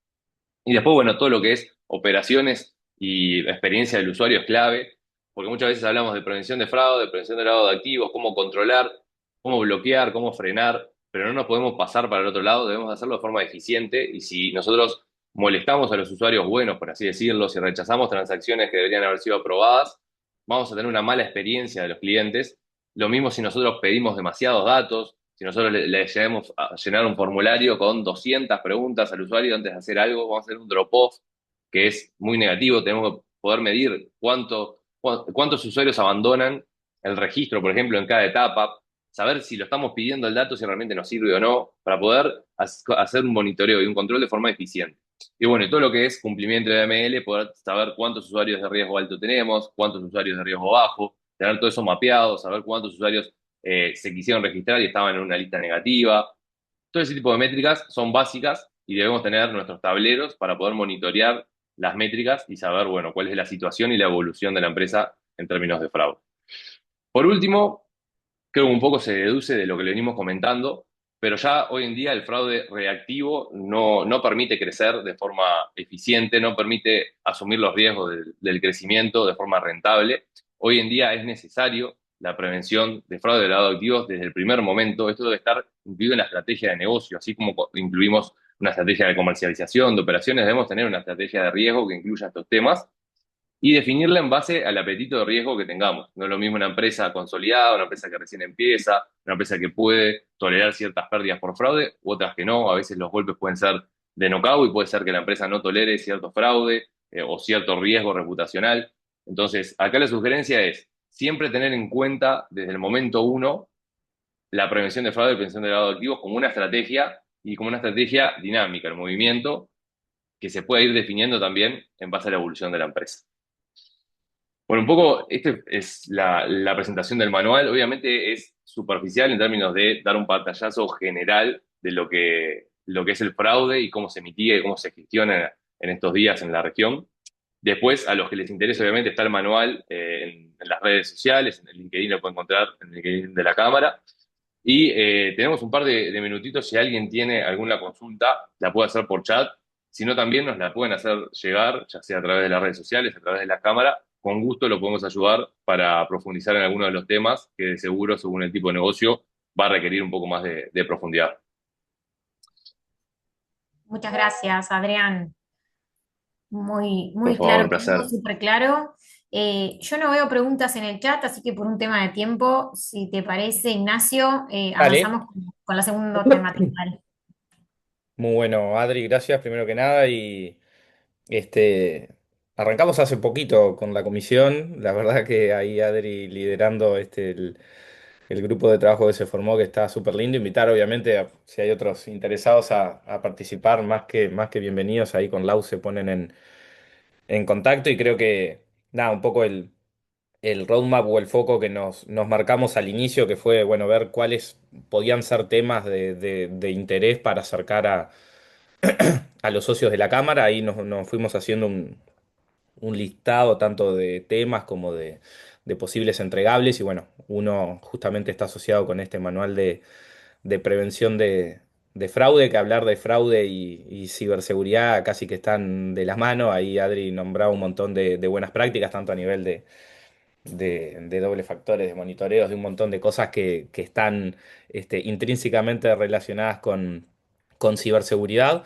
Y después, bueno, todo lo que es operaciones y experiencia del usuario es clave, porque muchas veces hablamos de prevención de fraude, de prevención de lavado de activos, cómo controlar, cómo bloquear, cómo frenar, pero no nos podemos pasar para el otro lado, debemos hacerlo de forma eficiente y si nosotros molestamos a los usuarios buenos, por así decirlo, si rechazamos transacciones que deberían haber sido aprobadas, vamos a tener una mala experiencia de los clientes. Lo mismo si nosotros pedimos demasiados datos, si nosotros le llegamos a llenar un formulario con 200 preguntas al usuario antes de hacer algo, vamos a hacer un drop-off que es muy negativo. Tenemos que poder medir cuántos usuarios abandonan el registro, por ejemplo, en cada etapa, saber si lo estamos pidiendo el dato, si realmente nos sirve o no, para poder hacer un monitoreo y un control de forma eficiente. Y bueno, y todo lo que es cumplimiento de AML, poder saber cuántos usuarios de riesgo alto tenemos, cuántos usuarios de riesgo bajo, tener todo eso mapeado, saber cuántos usuarios se quisieron registrar y estaban en una lista negativa. Todo ese tipo de métricas son básicas y debemos tener nuestros tableros para poder monitorear las métricas y saber, bueno, cuál es la situación y la evolución de la empresa en términos de fraude. Por último, creo que un poco se deduce de lo que le venimos comentando, pero ya hoy en día el fraude reactivo no permite crecer de forma eficiente, no permite asumir los riesgos del crecimiento de forma rentable. Hoy en día es necesario la prevención de fraude de lavado de activos desde el primer momento. Esto debe estar incluido en la estrategia de negocio, así como incluimos una estrategia de comercialización, de operaciones, debemos tener una estrategia de riesgo que incluya estos temas y definirla en base al apetito de riesgo que tengamos. No es lo mismo una empresa consolidada, una empresa que recién empieza, una empresa que puede tolerar ciertas pérdidas por fraude, u otras que no. A veces los golpes pueden ser de knockout y puede ser que la empresa no tolere cierto fraude o cierto riesgo reputacional. Entonces, acá la sugerencia es siempre tener en cuenta desde el momento uno la prevención de fraude y prevención de lavado de activos como una estrategia y como una estrategia dinámica, el movimiento que se puede ir definiendo también en base a la evolución de la empresa. Bueno, un poco, esta es la presentación del manual. Obviamente es superficial en términos de dar un pantallazo general de lo que es el fraude y cómo se mitiga y cómo se gestiona en estos días en la región. Después, a los que les interese, obviamente, está el manual en las redes sociales, en el LinkedIn lo pueden encontrar, en el LinkedIn de la Cámara. Y tenemos un par de minutitos, si alguien tiene alguna consulta, la puede hacer por chat, si no también nos la pueden hacer llegar, ya sea a través de las redes sociales, a través de la cámara, con gusto lo podemos ayudar para profundizar en alguno de los temas que de seguro, según el tipo de negocio, va a requerir un poco más de profundidad. Muchas gracias, Adrián. Muy, Por muy favor, claro un todo, placer. súper claro. Yo no veo preguntas en el chat, así que por un tema de tiempo, si te parece, Ignacio, Dale. avanzamos con la segunda temática. Dale. Muy bueno, Adri, gracias primero que nada. Y este arrancamos hace poquito con la comisión. La verdad que ahí Adri liderando el grupo de trabajo que se formó, que está súper lindo. Invitar, obviamente, si hay otros interesados a participar, más que bienvenidos. Ahí con Lau se ponen en contacto y creo que, nada, un poco el roadmap o el foco que nos marcamos al inicio, que fue, bueno, ver cuáles podían ser temas de interés para acercar a los socios de la Cámara. Ahí nos fuimos haciendo un listado tanto de temas como de posibles entregables y bueno, uno justamente está asociado con este manual de prevención de fraude, que hablar de fraude y ciberseguridad casi que están de la mano. Ahí Adri nombraba un montón de buenas prácticas, tanto a nivel de doble factores, de monitoreos, de un montón de cosas que están intrínsecamente relacionadas con ciberseguridad.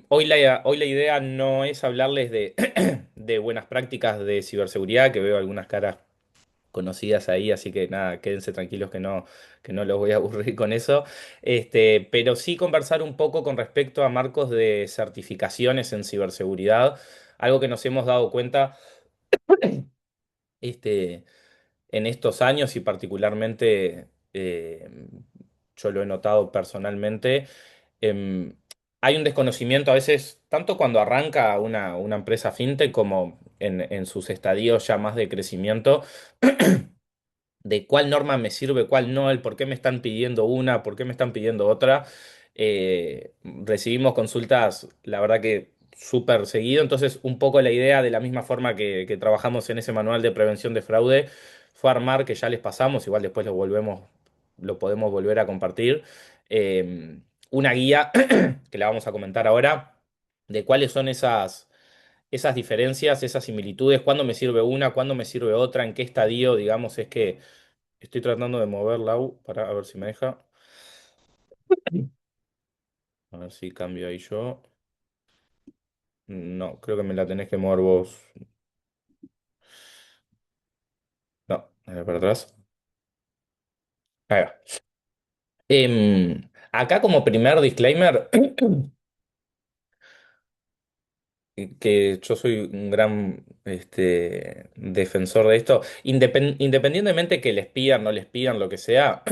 Hoy la idea no es hablarles de buenas prácticas de ciberseguridad, que veo algunas caras conocidas ahí, así que nada, quédense tranquilos que no los voy a aburrir con eso. Pero sí conversar un poco con respecto a marcos de certificaciones en ciberseguridad, algo que nos hemos dado cuenta este, en estos años y particularmente yo lo he notado personalmente. em, Hay un desconocimiento a veces, tanto cuando arranca una empresa fintech como en sus estadios ya más de crecimiento, de cuál norma me sirve, cuál no, el por qué me están pidiendo una, por qué me están pidiendo otra. Recibimos consultas, la verdad que súper seguido, entonces un poco la idea de la misma forma que trabajamos en ese manual de prevención de fraude fue armar, que ya les pasamos, igual después lo podemos volver a compartir, una guía que la vamos a comentar ahora, de cuáles son esas diferencias, esas similitudes, cuándo me sirve una, cuándo me sirve otra, en qué estadio, digamos, es que estoy tratando de mover la U para a ver si me deja. A ver si cambio ahí yo. No, creo que me la tenés que mover vos. No, a ver para atrás. Ahí va. Acá como primer disclaimer, que yo soy un gran defensor de esto, independientemente que les pidan, no les pidan, lo que sea,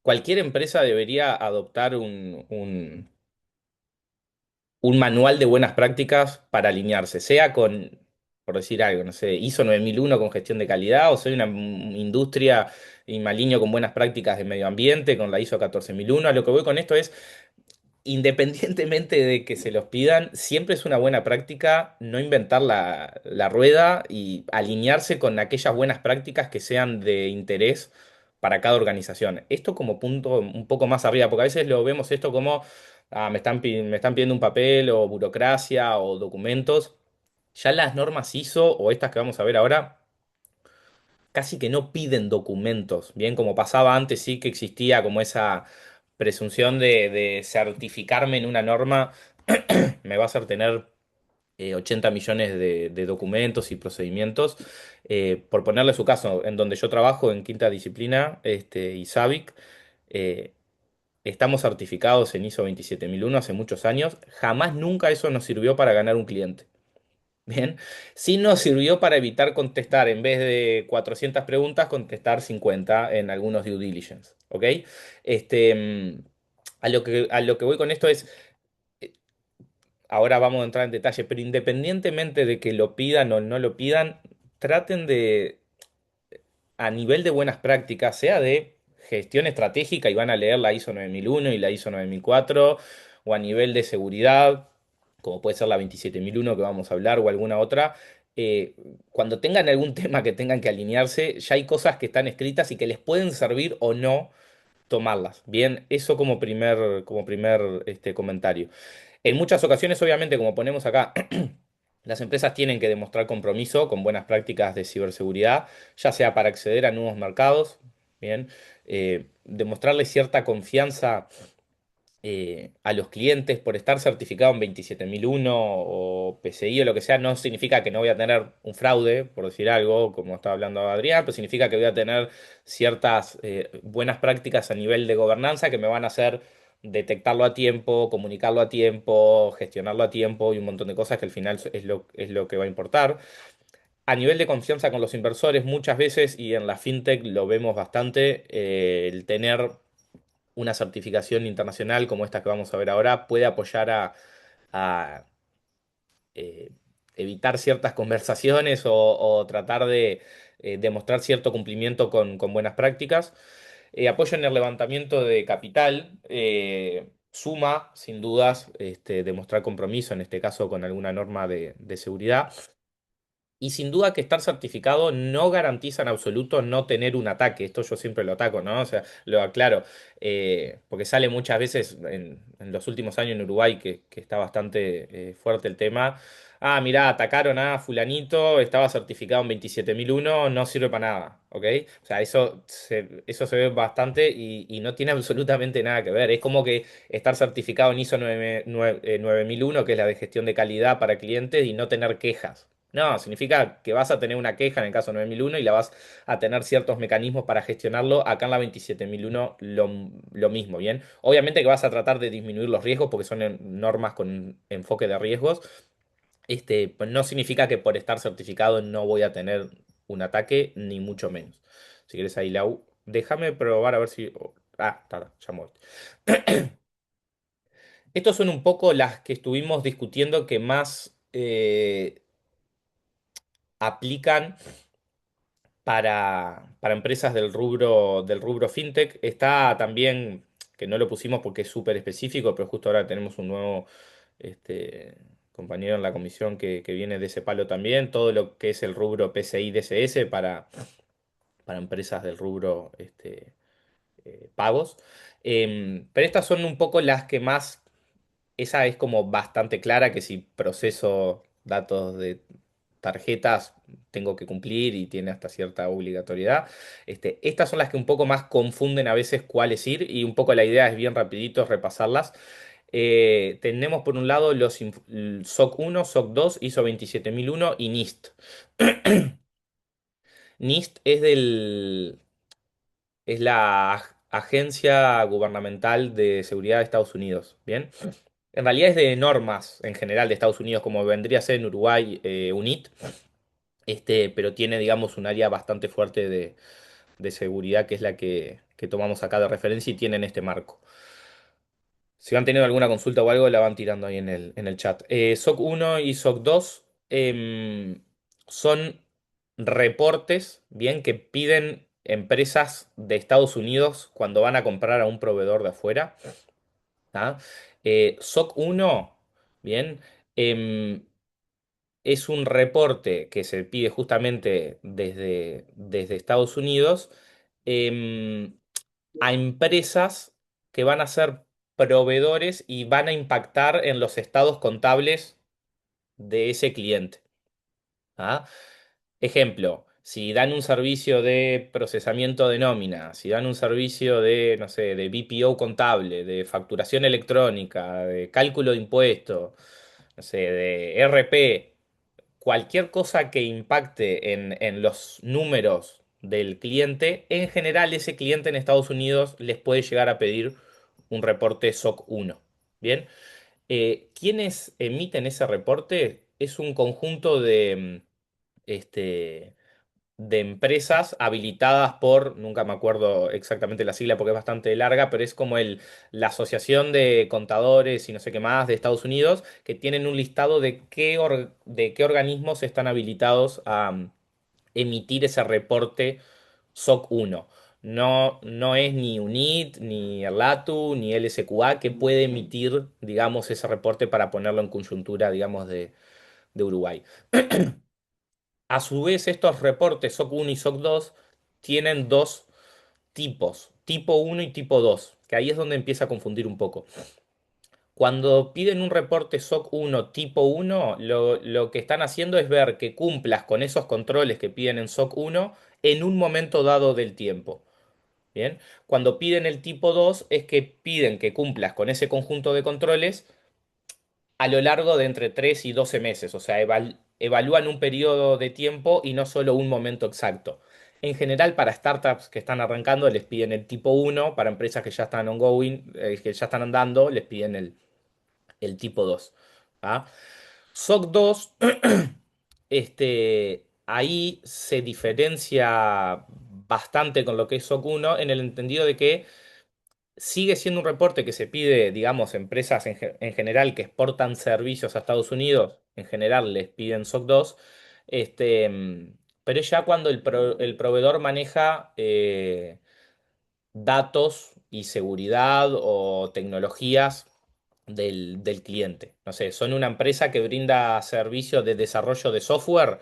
cualquier empresa debería adoptar un manual de buenas prácticas para alinearse, sea con, por decir algo, no sé, ISO 9001 con gestión de calidad, o soy una industria y me alineo con buenas prácticas de medio ambiente, con la ISO 14001. A lo que voy con esto es, independientemente de que se los pidan, siempre es una buena práctica no inventar la rueda y alinearse con aquellas buenas prácticas que sean de interés para cada organización. Esto como punto un poco más arriba, porque a veces lo vemos esto como, me están pidiendo un papel o burocracia o documentos. Ya las normas ISO o estas que vamos a ver ahora casi que no piden documentos, bien como pasaba antes, sí que existía como esa presunción de certificarme en una norma me va a hacer tener 80 millones de documentos y procedimientos. Por ponerle su caso, en donde yo trabajo en quinta disciplina, y SABIC, eh, estamos certificados en ISO 27001 hace muchos años. Jamás nunca eso nos sirvió para ganar un cliente. Bien, sí nos sirvió para evitar contestar, en vez de 400 preguntas, contestar 50 en algunos due diligence, ¿ok? Este, mm, a lo que voy con esto es, eh, ahora vamos a entrar en detalle, pero independientemente de que lo pidan o no lo pidan, traten de, a nivel de buenas prácticas, sea de gestión estratégica y van a leer la ISO 9001 y la ISO 9004, o a nivel de seguridad, como puede ser la 27001 que vamos a hablar o alguna otra, cuando tengan algún tema que tengan que alinearse, ya hay cosas que están escritas y que les pueden servir o no tomarlas. Bien, eso como primer comentario. En muchas ocasiones, obviamente, como ponemos acá, las empresas tienen que demostrar compromiso con buenas prácticas de ciberseguridad, ya sea para acceder a nuevos mercados, bien, demostrarle cierta confianza a los clientes por estar certificado en 27001 o PCI o lo que sea, no significa que no voy a tener un fraude, por decir algo, como estaba hablando Adrián, pero significa que voy a tener ciertas buenas prácticas a nivel de gobernanza que me van a hacer detectarlo a tiempo, comunicarlo a tiempo, gestionarlo a tiempo y un montón de cosas que al final es lo que va a importar. A nivel de confianza con los inversores, muchas veces, y en la fintech lo vemos bastante, el tener una certificación internacional como esta que vamos a ver ahora puede apoyar a, eh, evitar ciertas conversaciones o tratar de demostrar cierto cumplimiento con buenas prácticas. Apoyo en el levantamiento de capital. Suma, sin dudas, demostrar compromiso, en este caso con alguna norma de seguridad. Y sin duda que estar certificado no garantiza en absoluto no tener un ataque. Esto yo siempre lo ataco, ¿no? O sea, lo aclaro. Porque sale muchas veces en los últimos años en Uruguay, que está bastante fuerte el tema. Ah, mirá, atacaron a fulanito, estaba certificado en 27001, no sirve para nada, ¿ok? O sea, eso se ve bastante y no tiene absolutamente nada que ver. Es como que estar certificado en ISO 9001, que es la de gestión de calidad para clientes, y no tener quejas. No, significa que vas a tener una queja en el caso 9001 y la vas a tener ciertos mecanismos para gestionarlo. Acá en la 27001 lo mismo, ¿bien? Obviamente que vas a tratar de disminuir los riesgos porque son normas con enfoque de riesgos. Pues no significa que por estar certificado no voy a tener un ataque, ni mucho menos. Si quieres ahí, Lau, déjame probar a ver si... está, ya me voy. Estos son un poco las que estuvimos discutiendo que más aplican para empresas del rubro fintech. Está también, que no lo pusimos porque es súper específico, pero justo ahora tenemos un nuevo este, compañero en la comisión que viene de ese palo también, todo lo que es el rubro PCI DSS para empresas del rubro pagos. Pero estas son un poco las que más, esa es como bastante clara que si proceso datos de tarjetas tengo que cumplir y tiene hasta cierta obligatoriedad. Estas son las que un poco más confunden a veces cuáles ir y un poco la idea es bien rapidito repasarlas. Tenemos por un lado el SOC 1, SOC 2, ISO 27001 y NIST. NIST es la Agencia Gubernamental de Seguridad de Estados Unidos, ¿bien? En realidad es de normas en general de Estados Unidos, como vendría a ser en Uruguay, UNIT, pero tiene, digamos, un área bastante fuerte de seguridad, que es la que tomamos acá de referencia y tienen este marco. Si han tenido alguna consulta o algo, la van tirando ahí en el chat. SOC 1 y SOC 2 son reportes, bien, que piden empresas de Estados Unidos cuando van a comprar a un proveedor de afuera. ¿Tá? SOC 1, bien, em, es un reporte que se pide justamente desde Estados Unidos em, a empresas que van a ser proveedores y van a impactar en los estados contables de ese cliente. ¿Ah? Ejemplo, si dan un servicio de procesamiento de nómina, si dan un servicio de, no sé, de BPO contable, de facturación electrónica, de cálculo de impuestos, no sé, de RP, cualquier cosa que impacte en los números del cliente, en general ese cliente en Estados Unidos les puede llegar a pedir un reporte SOC 1. Bien, ¿quiénes emiten ese reporte? Es un conjunto este, de empresas habilitadas por, nunca me acuerdo exactamente la sigla porque es bastante larga, pero es como la Asociación de Contadores y no sé qué más de Estados Unidos, que tienen un listado de qué organismos están habilitados a emitir ese reporte SOC 1. No, no es ni UNIT, ni el LATU, ni el SQA que puede emitir, digamos, ese reporte para ponerlo en coyuntura, digamos, de Uruguay. A su vez, estos reportes SOC 1 y SOC 2 tienen dos tipos, tipo 1 y tipo 2, que ahí es donde empieza a confundir un poco. Cuando piden un reporte SOC 1 tipo 1, lo que están haciendo es ver que cumplas con esos controles que piden en SOC 1 en un momento dado del tiempo. Bien, cuando piden el tipo 2 es que piden que cumplas con ese conjunto de controles a lo largo de entre 3 y 12 meses, o sea, evalúan un periodo de tiempo y no solo un momento exacto. En general, para startups que están arrancando, les piden el tipo 1, para empresas que ya están ongoing, que ya están andando, les piden el tipo 2. ¿Ah? SOC 2, ahí se diferencia bastante con lo que es SOC 1 en el entendido de que sigue siendo un reporte que se pide, digamos, empresas en general que exportan servicios a Estados Unidos, en general les piden SOC 2, pero es ya cuando el proveedor maneja datos y seguridad o tecnologías del cliente. No sé, son una empresa que brinda servicios de desarrollo de software.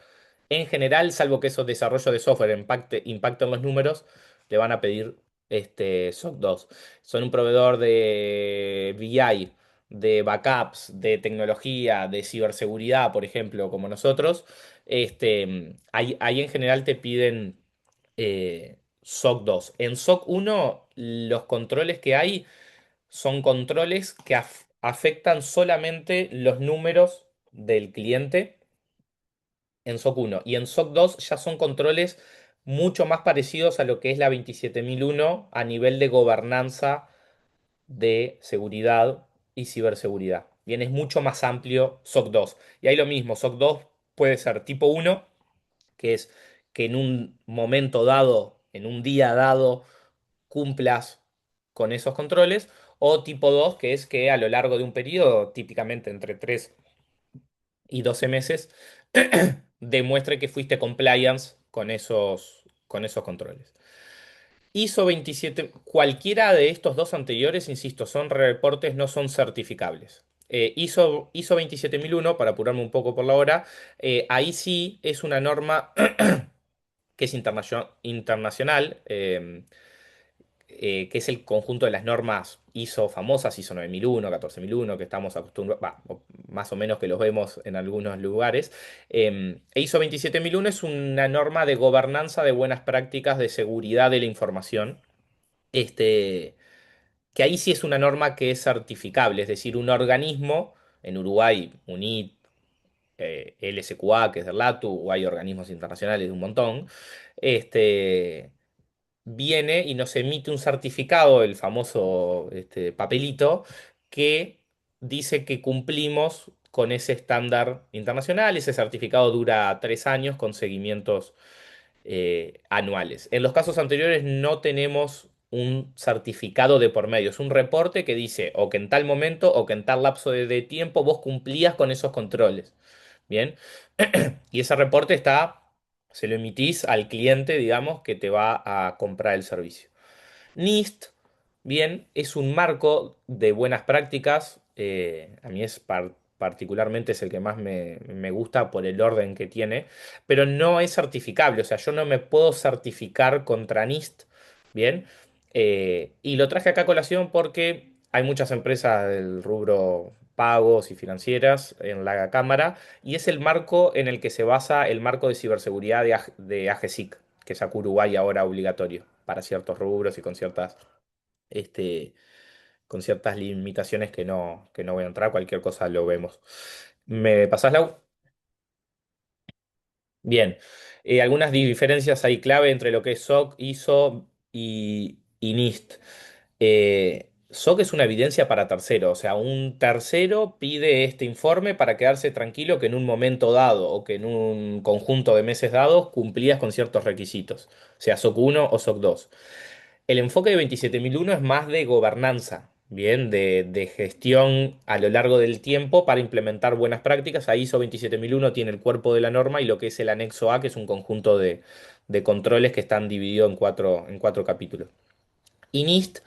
En general, salvo que esos desarrollos de software impacten los números, le van a pedir SOC 2. Son un proveedor de BI, de backups, de tecnología, de ciberseguridad, por ejemplo, como nosotros. Ahí en general te piden SOC 2. En SOC 1, los controles que hay son controles que afectan solamente los números del cliente en SOC 1. Y en SOC 2 ya son controles mucho más parecidos a lo que es la 27001 a nivel de gobernanza de seguridad y ciberseguridad. Bien, es mucho más amplio SOC 2. Y ahí lo mismo, SOC 2 puede ser tipo uno, que es que en un momento dado, en un día dado, cumplas con esos controles, o tipo 2 que es que a lo largo de un periodo, típicamente entre 3 y 12 meses, demuestre que fuiste compliance con esos controles. ISO 27, cualquiera de estos dos anteriores, insisto, son reportes, no son certificables. ISO 27001, para apurarme un poco por la hora, ahí sí es una norma que es internacional, que es el conjunto de las normas ISO famosas, ISO 9001, 14001, que estamos acostumbrados, más o menos que los vemos en algunos lugares. ISO 27001 es una norma de gobernanza de buenas prácticas de seguridad de la información. Este, que ahí sí es una norma que es certificable, es decir, un organismo, en Uruguay, UNIT, LSQA, que es del LATU, o hay organismos internacionales de un montón, este, viene y nos emite un certificado, el famoso papelito, que dice que cumplimos con ese estándar internacional. Ese certificado dura 3 años con seguimientos anuales. En los casos anteriores no tenemos un certificado de por medio, es un reporte que dice o que en tal momento o que en tal lapso de tiempo vos cumplías con esos controles. Bien, y ese reporte se lo emitís al cliente, digamos, que te va a comprar el servicio. NIST, bien, es un marco de buenas prácticas. A mí particularmente es el que más me gusta por el orden que tiene, pero no es certificable. O sea, yo no me puedo certificar contra NIST, bien. Y lo traje acá a colación porque hay muchas empresas del rubro pagos y financieras en la Cámara, y es el marco en el que se basa el marco de ciberseguridad de AGESIC, que sacó Uruguay ahora obligatorio para ciertos rubros y este, con ciertas limitaciones que no voy a entrar, cualquier cosa lo vemos. ¿Me pasás la? Bien. Algunas diferencias hay clave entre lo que es SOC, ISO y NIST. SOC es una evidencia para tercero, o sea, un tercero pide este informe para quedarse tranquilo que en un momento dado o que en un conjunto de meses dados cumplías con ciertos requisitos, sea SOC 1 o SOC 2. El enfoque de 27001 es más de gobernanza, bien, de gestión a lo largo del tiempo para implementar buenas prácticas. Ahí ISO 27001 tiene el cuerpo de la norma y lo que es el anexo A, que es un conjunto de controles que están divididos en cuatro capítulos. Y NIST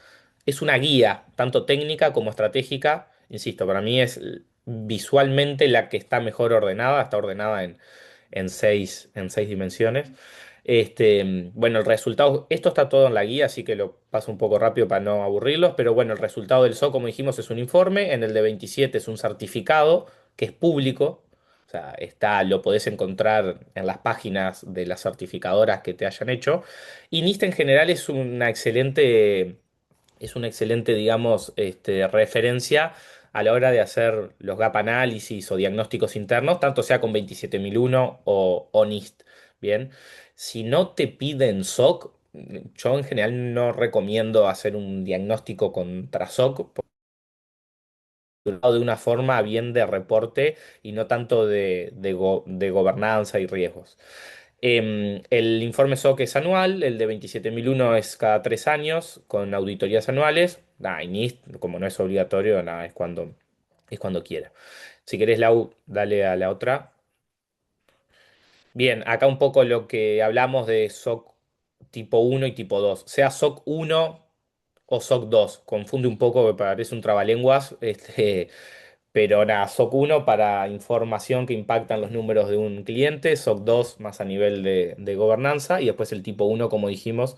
es una guía, tanto técnica como estratégica. Insisto, para mí es visualmente la que está mejor ordenada, está ordenada en seis dimensiones. Bueno, el resultado, esto está todo en la guía, así que lo paso un poco rápido para no aburrirlos, pero bueno, el resultado del SOC, como dijimos, es un informe, en el de 27 es un certificado que es público, o sea, lo podés encontrar en las páginas de las certificadoras que te hayan hecho, y NIST en general es una excelente, digamos, referencia a la hora de hacer los gap análisis o diagnósticos internos, tanto sea con 27001 o NIST. Bien, si no te piden SOC, yo en general no recomiendo hacer un diagnóstico contra SOC de una forma bien de reporte y no tanto de gobernanza y riesgos. El informe SOC es anual, el de 27001 es cada 3 años, con auditorías anuales. Y NIST, como no es obligatorio, nada, es cuando quiera. Si querés, Lau, dale a la otra. Bien, acá un poco lo que hablamos de SOC tipo uno y tipo 2. Sea SOC uno o SOC 2. Confunde un poco, me parece un trabalenguas. Pero nada, SOC 1 para información que impactan los números de un cliente, SOC 2 más a nivel de gobernanza, y después el tipo uno, como dijimos,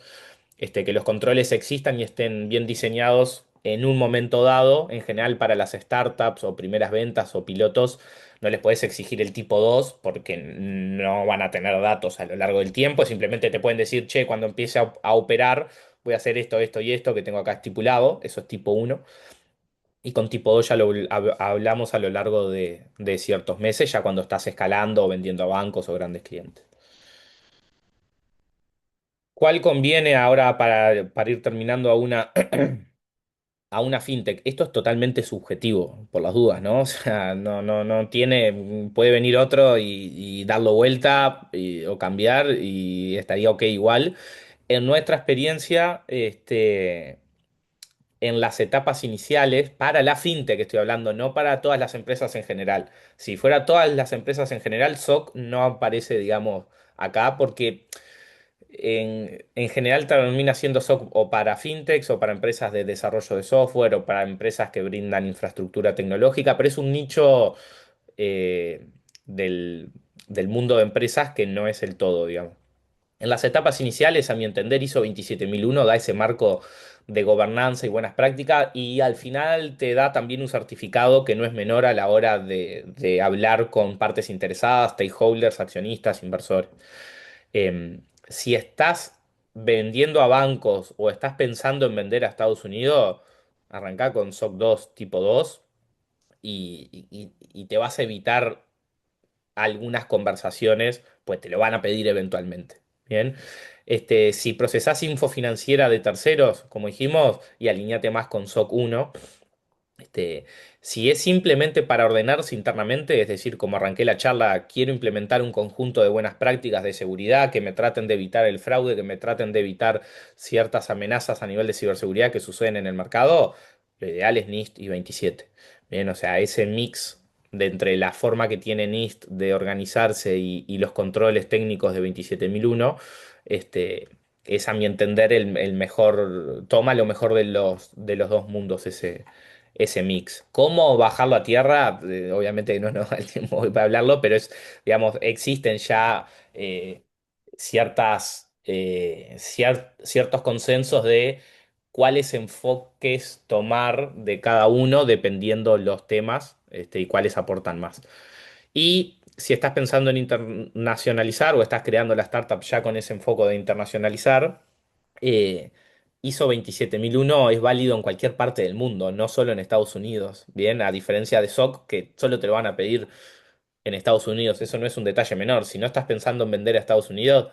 que los controles existan y estén bien diseñados en un momento dado. En general, para las startups o primeras ventas o pilotos, no les puedes exigir el tipo 2 porque no van a tener datos a lo largo del tiempo. Simplemente te pueden decir, che, cuando empiece a operar, voy a hacer esto, esto y esto que tengo acá estipulado. Eso es tipo uno. Y con tipo 2 ya hablamos a lo largo de ciertos meses, ya cuando estás escalando o vendiendo a bancos o grandes clientes. ¿Cuál conviene ahora para ir terminando a una a una fintech. Esto es totalmente subjetivo, por las dudas, ¿no? O sea, no tiene, puede venir otro y darlo vuelta o cambiar y estaría ok igual. En nuestra experiencia, en las etapas iniciales, para la fintech que estoy hablando, no para todas las empresas en general. Si fuera todas las empresas en general, SOC no aparece, digamos, acá porque en general termina siendo SOC o para fintechs o para empresas de desarrollo de software o para empresas que brindan infraestructura tecnológica, pero es un nicho eh, del, del mundo de empresas que no es el todo, digamos. En las etapas iniciales, a mi entender, ISO 27001 da ese marco de gobernanza y buenas prácticas y al final te da también un certificado que no es menor a la hora de hablar con partes interesadas, stakeholders, accionistas, inversores. Si estás vendiendo a bancos o estás pensando en vender a Estados Unidos, arrancá con SOC 2 tipo 2 y te vas a evitar algunas conversaciones, pues te lo van a pedir eventualmente. Bien. Si procesás info financiera de terceros, como dijimos, y alineate más con SOC 1, este, si es simplemente para ordenarse internamente, es decir, como arranqué la charla, quiero implementar un conjunto de buenas prácticas de seguridad que me traten de evitar el fraude, que me traten de evitar ciertas amenazas a nivel de ciberseguridad que suceden en el mercado, lo ideal es NIST y 27. Bien, o sea, ese mix de entre la forma que tiene NIST de organizarse y los controles técnicos de 27001, es a mi entender el mejor, toma lo mejor de los dos mundos ese mix. ¿Cómo bajarlo a tierra? Obviamente no nos da el tiempo hoy para hablarlo, pero digamos, existen ya ciertos consensos de cuáles enfoques tomar de cada uno dependiendo los temas, y cuáles aportan más. Y si estás pensando en internacionalizar o estás creando la startup ya con ese enfoque de internacionalizar, eh, ISO 27001 es válido en cualquier parte del mundo, no solo en Estados Unidos. Bien, a diferencia de SOC, que solo te lo van a pedir en Estados Unidos, eso no es un detalle menor. Si no estás pensando en vender a Estados Unidos,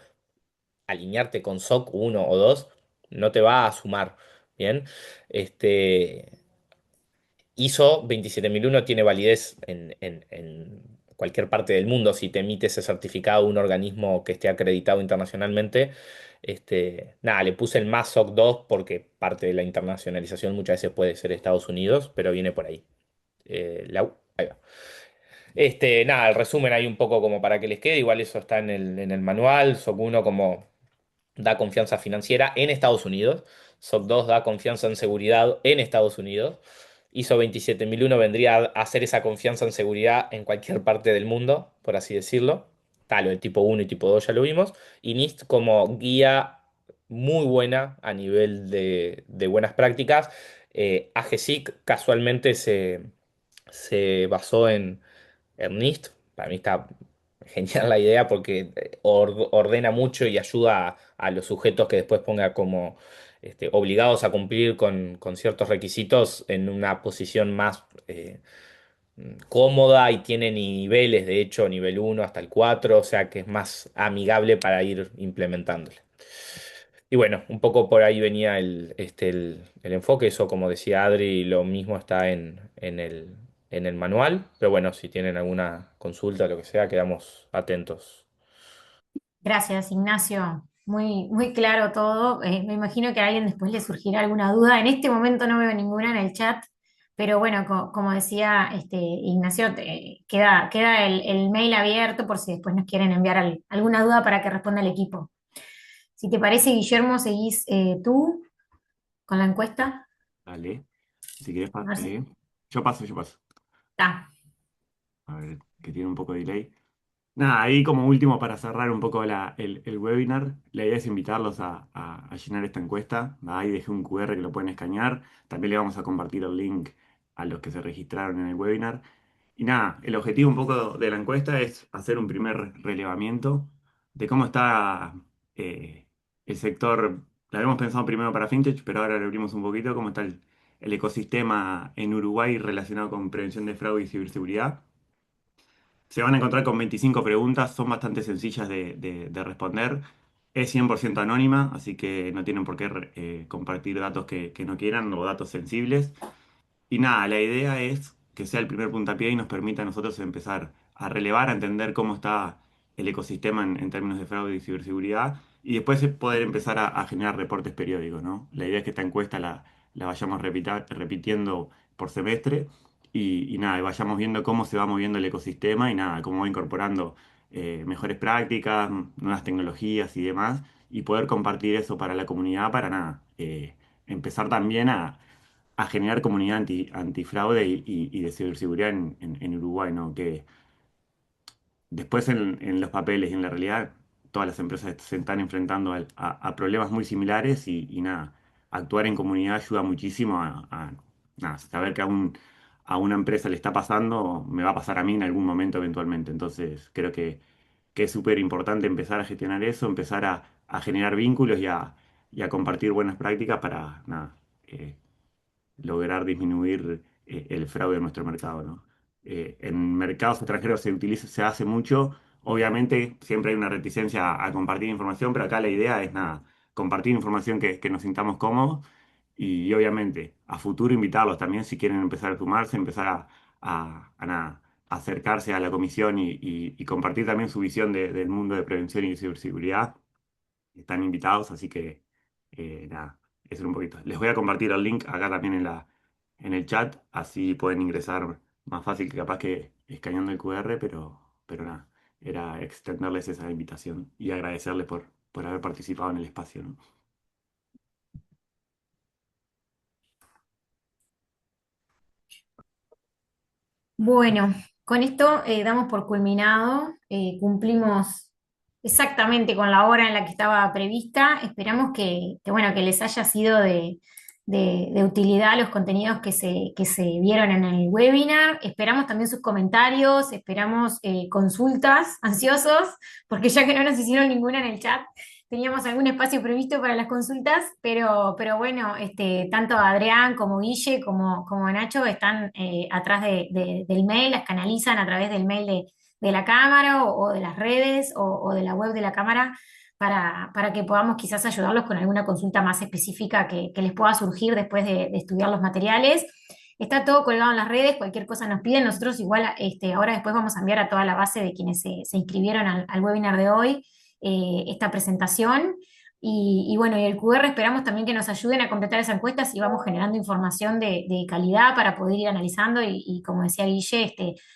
alinearte con SOC 1 o 2 no te va a sumar. Bien, este, ISO 27001 tiene validez en cualquier parte del mundo si te emite ese certificado un organismo que esté acreditado internacionalmente. Nada, le puse el más SOC 2 porque parte de la internacionalización muchas veces puede ser Estados Unidos, pero viene por ahí. Ahí va. Nada, el resumen ahí un poco como para que les quede, igual eso está en el manual, SOC 1 como da confianza financiera en Estados Unidos. SOC 2 da confianza en seguridad en Estados Unidos. ISO 27001 vendría a hacer esa confianza en seguridad en cualquier parte del mundo, por así decirlo. Tal, el tipo 1 y tipo 2 ya lo vimos. Y NIST como guía muy buena a nivel de buenas prácticas. AGSIC casualmente se basó en NIST. Para mí está genial la idea porque ordena mucho y ayuda a los sujetos que después ponga como obligados a cumplir con ciertos requisitos en una posición más cómoda y tiene niveles, de hecho, nivel 1 hasta el 4, o sea que es más amigable para ir implementándole. Y bueno, un poco por ahí venía el enfoque, eso como decía Adri, lo mismo está en el manual, pero bueno, si tienen alguna consulta o lo que sea, quedamos atentos. Gracias, Ignacio. Muy, muy claro todo. Me imagino que a alguien después le surgirá alguna duda. En este momento no veo ninguna en el chat, pero bueno, como decía Ignacio, queda el mail abierto por si después nos quieren enviar alguna duda para que responda el equipo. Si te parece, Guillermo, seguís tú con la encuesta. Dale. Si querés, A ver si yo paso, yo paso. está. A ver, que tiene un poco de delay. Nada, ahí como último para cerrar un poco el webinar, la idea es invitarlos a llenar esta encuesta. Ahí dejé un QR que lo pueden escanear. También le vamos a compartir el link a los que se registraron en el webinar. Y nada, el objetivo un poco de la encuesta es hacer un primer relevamiento de cómo está el sector. Lo habíamos pensado primero para FinTech, pero ahora lo abrimos un poquito, cómo está el ecosistema en Uruguay relacionado con prevención de fraude y ciberseguridad. Se van a encontrar con 25 preguntas, son bastante sencillas de responder. Es 100% anónima, así que no tienen por qué compartir datos que no quieran o datos sensibles. Y nada, la idea es que sea el primer puntapié y nos permita a nosotros empezar a relevar, a entender cómo está el ecosistema en términos de fraude y ciberseguridad, y después poder empezar a generar reportes periódicos, ¿no? La idea es que esta encuesta la vayamos repitiendo por semestre y nada, y vayamos viendo cómo se va moviendo el ecosistema y nada, cómo va incorporando mejores prácticas, nuevas tecnologías y demás, y poder compartir eso para la comunidad para nada. Empezar también a generar comunidad antifraude y de ciberseguridad en Uruguay, ¿no? Que después en los papeles y en la realidad todas las empresas se están enfrentando a problemas muy similares y nada, actuar en comunidad ayuda muchísimo nada, saber que a una empresa le está pasando, me va a pasar a mí en algún momento eventualmente. Entonces creo que es súper importante empezar a gestionar eso, empezar a generar vínculos y a compartir buenas prácticas para nada. Lograr disminuir el fraude en nuestro mercado, ¿no? En mercados extranjeros se hace mucho, obviamente siempre hay una reticencia a compartir información, pero acá la idea es nada, compartir información que nos sintamos cómodos y obviamente a futuro invitarlos también si quieren empezar a sumarse, empezar a nada, a acercarse a la comisión y compartir también su visión del mundo de prevención y ciberseguridad. Están invitados, así que nada, eso es un poquito. Les voy a compartir el link acá también en el chat, así pueden ingresar más fácil que capaz que escaneando el QR, pero nada, era extenderles esa invitación y agradecerles por haber participado en el espacio, ¿no? Bueno, con esto damos por culminado, cumplimos exactamente con la hora en la que estaba prevista. Esperamos bueno, que les haya sido de utilidad los contenidos que se vieron en el webinar. Esperamos también sus comentarios, esperamos consultas ansiosos, porque ya que no nos hicieron ninguna en el chat, teníamos algún espacio previsto para las consultas, pero bueno, tanto Adrián como Guille como Nacho están atrás del mail, las canalizan a través del mail de la cámara o de las redes o de la web de la cámara para que podamos quizás ayudarlos con alguna consulta más específica que les pueda surgir después de estudiar los materiales. Está todo colgado en las redes, cualquier cosa nos piden. Nosotros igual ahora después vamos a enviar a toda la base de quienes se inscribieron al webinar de hoy esta presentación. Y bueno, y el QR esperamos también que nos ayuden a completar esa encuesta si vamos generando información de calidad para poder ir analizando y como decía Guille,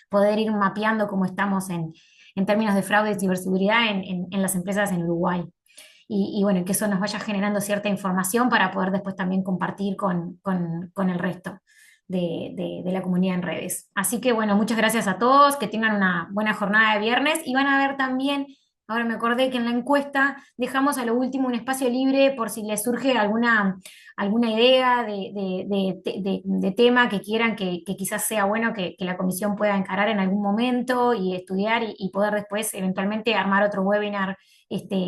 poder ir mapeando cómo estamos en términos de fraude y ciberseguridad en las empresas en Uruguay. Y bueno, que eso nos vaya generando cierta información para poder después también compartir con el resto de la comunidad en redes. Así que bueno, muchas gracias a todos, que tengan una buena jornada de viernes y van a ver también, ahora me acordé que en la encuesta dejamos a lo último un espacio libre por si les surge alguna idea de tema que quieran que quizás sea bueno que la comisión pueda encarar en algún momento y estudiar y poder después eventualmente armar otro webinar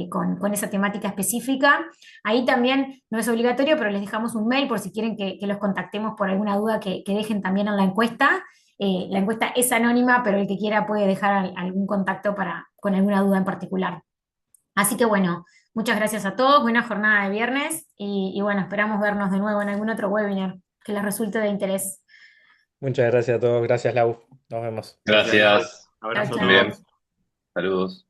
con esa temática específica. Ahí también no es obligatorio, pero les dejamos un mail por si quieren que los contactemos por alguna duda que dejen también en la encuesta. La encuesta es anónima, pero el que quiera puede dejar algún contacto con alguna duda en particular. Así que bueno, muchas gracias a todos, buena jornada de viernes y bueno, esperamos vernos de nuevo en algún otro webinar que les resulte de interés. Muchas gracias a todos. Gracias, Lau. Nos vemos. Gracias, Lau. Gracias. Chao, Abrazo a Muy bien. chao. todos. Saludos.